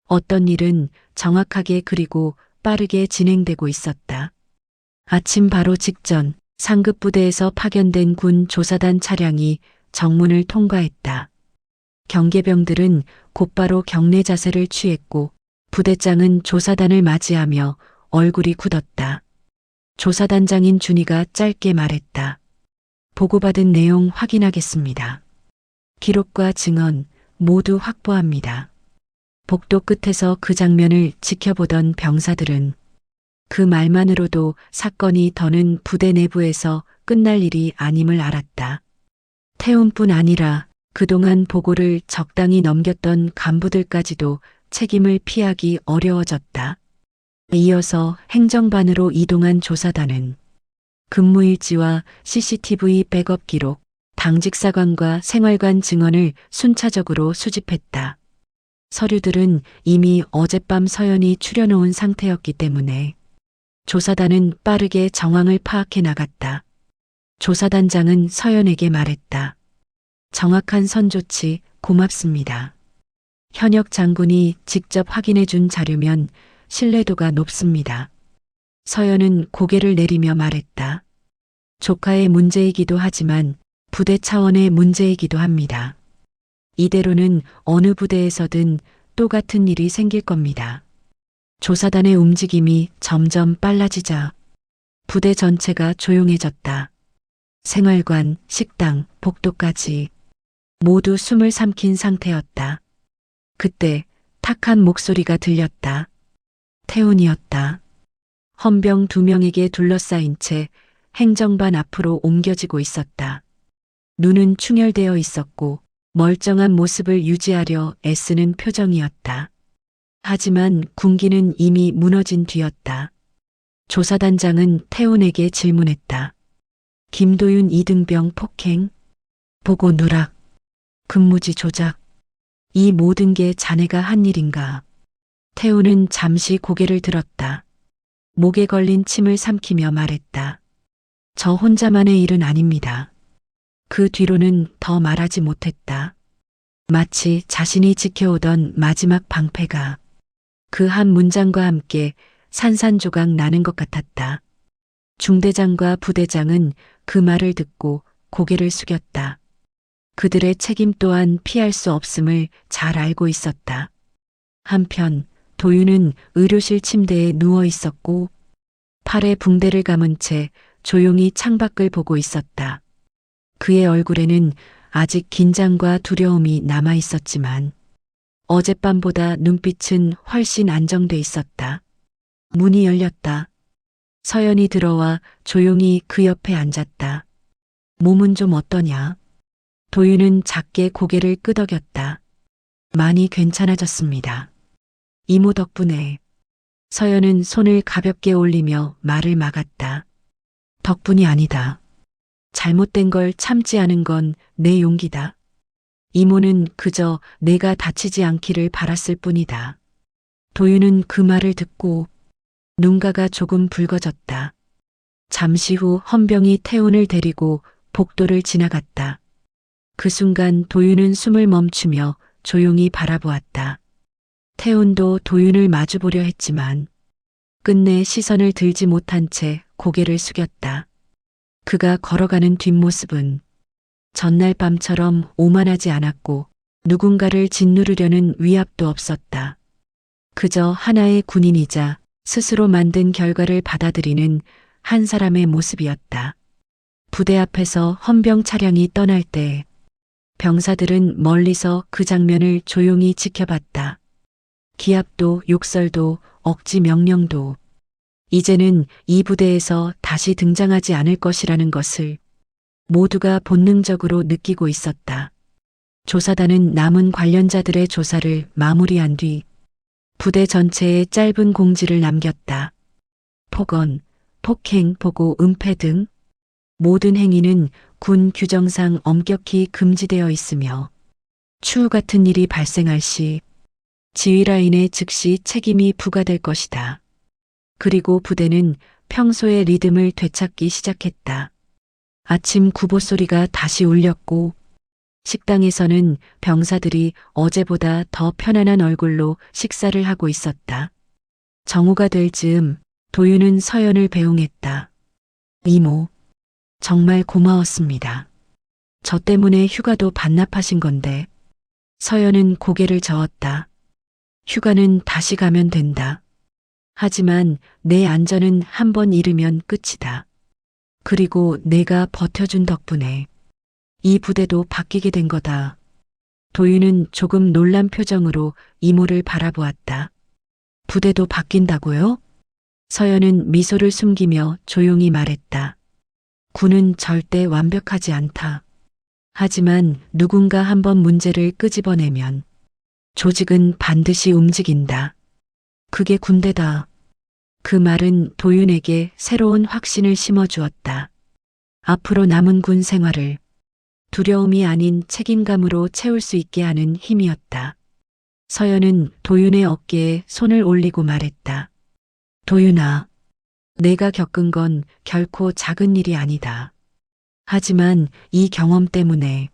어떤 일은 정확하게 그리고 빠르게 진행되고 있었다. 아침 바로 직전 상급 부대에서 파견된 군 조사단 차량이 정문을 통과했다. 경계병들은 곧바로 경례 자세를 취했고 부대장은 조사단을 맞이하며 얼굴이 굳었다. 조사단장인 준이가 짧게 말했다. 보고받은 내용 확인하겠습니다. 기록과 증언 모두 확보합니다. 복도 끝에서 그 장면을 지켜보던 병사들은 그 말만으로도 사건이 더는 부대 내부에서 끝날 일이 아님을 알았다. 태훈뿐 아니라 그동안 보고를 적당히 넘겼던 간부들까지도 책임을 피하기 어려워졌다. 이어서 행정반으로 이동한 조사단은 근무일지와 CCTV 백업 기록, 당직사관과 생활관 증언을 순차적으로 수집했다. 서류들은 이미 어젯밤 서연이 추려놓은 상태였기 때문에 조사단은 빠르게 정황을 파악해 나갔다. 조사단장은 서연에게 말했다. 정확한 선조치 고맙습니다. 현역 장군이 직접 확인해 준 자료면 신뢰도가 높습니다. 서연은 고개를 내리며 말했다. 조카의 문제이기도 하지만 부대 차원의 문제이기도 합니다. 이대로는 어느 부대에서든 똑같은 일이 생길 겁니다. 조사단의 움직임이 점점 빨라지자 부대 전체가 조용해졌다. 생활관, 식당, 복도까지 모두 숨을 삼킨 상태였다. 그때 탁한 목소리가 들렸다. 태훈이었다. 헌병 2명에게 둘러싸인 채 행정반 앞으로 옮겨지고 있었다. 눈은 충혈되어 있었고 멀쩡한 모습을 유지하려 애쓰는 표정이었다. 하지만 군기는 이미 무너진 뒤였다. 조사단장은 태훈에게 질문했다. 김도윤 2등병 폭행, 보고 누락, 근무지 조작, 이 모든 게 자네가 한 일인가? 태훈은 잠시 고개를 들었다. 목에 걸린 침을 삼키며 말했다. 저 혼자만의 일은 아닙니다. 그 뒤로는 더 말하지 못했다. 마치 자신이 지켜오던 마지막 방패가 그 한 문장과 함께 산산조각 나는 것 같았다. 중대장과 부대장은 그 말을 듣고 고개를 숙였다. 그들의 책임 또한 피할 수 없음을 잘 알고 있었다. 한편 도윤은 의료실 침대에 누워 있었고 팔에 붕대를 감은 채 조용히 창밖을 보고 있었다. 그의 얼굴에는 아직 긴장과 두려움이 남아 있었지만 어젯밤보다 눈빛은 훨씬 안정돼 있었다. 문이 열렸다. 서연이 들어와 조용히 그 옆에 앉았다. 몸은 좀 어떠냐? 도윤은 작게 고개를 끄덕였다. 많이 괜찮아졌습니다. 이모 덕분에. 서연은 손을 가볍게 올리며 말을 막았다. 덕분이 아니다. 잘못된 걸 참지 않은 건 내 용기다. 이모는 그저 내가 다치지 않기를 바랐을 뿐이다. 도윤은 그 말을 듣고 눈가가 조금 붉어졌다. 잠시 후 헌병이 태훈을 데리고 복도를 지나갔다. 그 순간 도윤은 숨을 멈추며 조용히 바라보았다. 태훈도 도윤을 마주보려 했지만 끝내 시선을 들지 못한 채 고개를 숙였다. 그가 걸어가는 뒷모습은 전날 밤처럼 오만하지 않았고 누군가를 짓누르려는 위압도 없었다. 그저 하나의 군인이자 스스로 만든 결과를 받아들이는 한 사람의 모습이었다. 부대 앞에서 헌병 차량이 떠날 때 병사들은 멀리서 그 장면을 조용히 지켜봤다. 기합도 욕설도 억지 명령도 이제는 이 부대에서 다시 등장하지 않을 것이라는 것을 모두가 본능적으로 느끼고 있었다. 조사단은 남은 관련자들의 조사를 마무리한 뒤 부대 전체에 짧은 공지를 남겼다. 폭언, 폭행, 보고, 은폐 등 모든 행위는 군 규정상 엄격히 금지되어 있으며 추후 같은 일이 발생할 시 지휘라인에 즉시 책임이 부과될 것이다. 그리고 부대는 평소의 리듬을 되찾기 시작했다. 아침 구보 소리가 다시 울렸고 식당에서는 병사들이 어제보다 더 편안한 얼굴로 식사를 하고 있었다. 정오가 될 즈음 도윤은 서연을 배웅했다. 이모, 정말 고마웠습니다. 저 때문에 휴가도 반납하신 건데. 서연은 고개를 저었다. 휴가는 다시 가면 된다. 하지만 내 안전은 한 번 잃으면 끝이다. 그리고 내가 버텨준 덕분에 이 부대도 바뀌게 된 거다. 도윤은 조금 놀란 표정으로 이모를 바라보았다. 부대도 바뀐다고요? 서연은 미소를 숨기며 조용히 말했다. 군은 절대 완벽하지 않다. 하지만 누군가 한번 문제를 끄집어내면 조직은 반드시 움직인다. 그게 군대다. 그 말은 도윤에게 새로운 확신을 심어주었다. 앞으로 남은 군 생활을 두려움이 아닌 책임감으로 채울 수 있게 하는 힘이었다. 서연은 도윤의 어깨에 손을 올리고 말했다. 도윤아, 내가 겪은 건 결코 작은 일이 아니다. 하지만 이 경험 때문에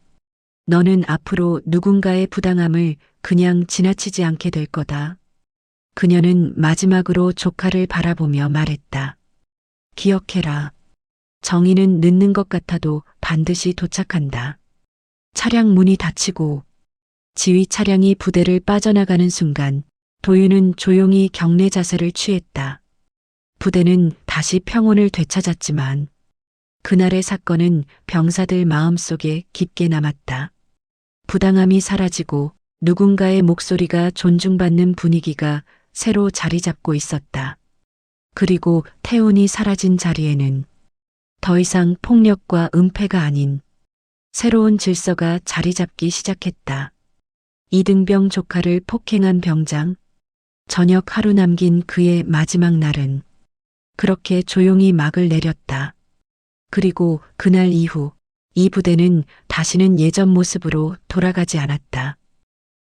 너는 앞으로 누군가의 부당함을 그냥 지나치지 않게 될 거다. 그녀는 마지막으로 조카를 바라보며 말했다. 기억해라. 정의는 늦는 것 같아도 반드시 도착한다. 차량 문이 닫히고 지휘 차량이 부대를 빠져나가는 순간 도윤은 조용히 경례 자세를 취했다. 부대는 다시 평온을 되찾았지만 그날의 사건은 병사들 마음속에 깊게 남았다. 부당함이 사라지고 누군가의 목소리가 존중받는 분위기가 새로 자리 잡고 있었다. 그리고 태운이 사라진 자리에는 더 이상 폭력과 은폐가 아닌 새로운 질서가 자리 잡기 시작했다. 이등병 조카를 폭행한 병장, 저녁 하루 남긴 그의 마지막 날은 그렇게 조용히 막을 내렸다. 그리고 그날 이후 이 부대는 다시는 예전 모습으로 돌아가지 않았다.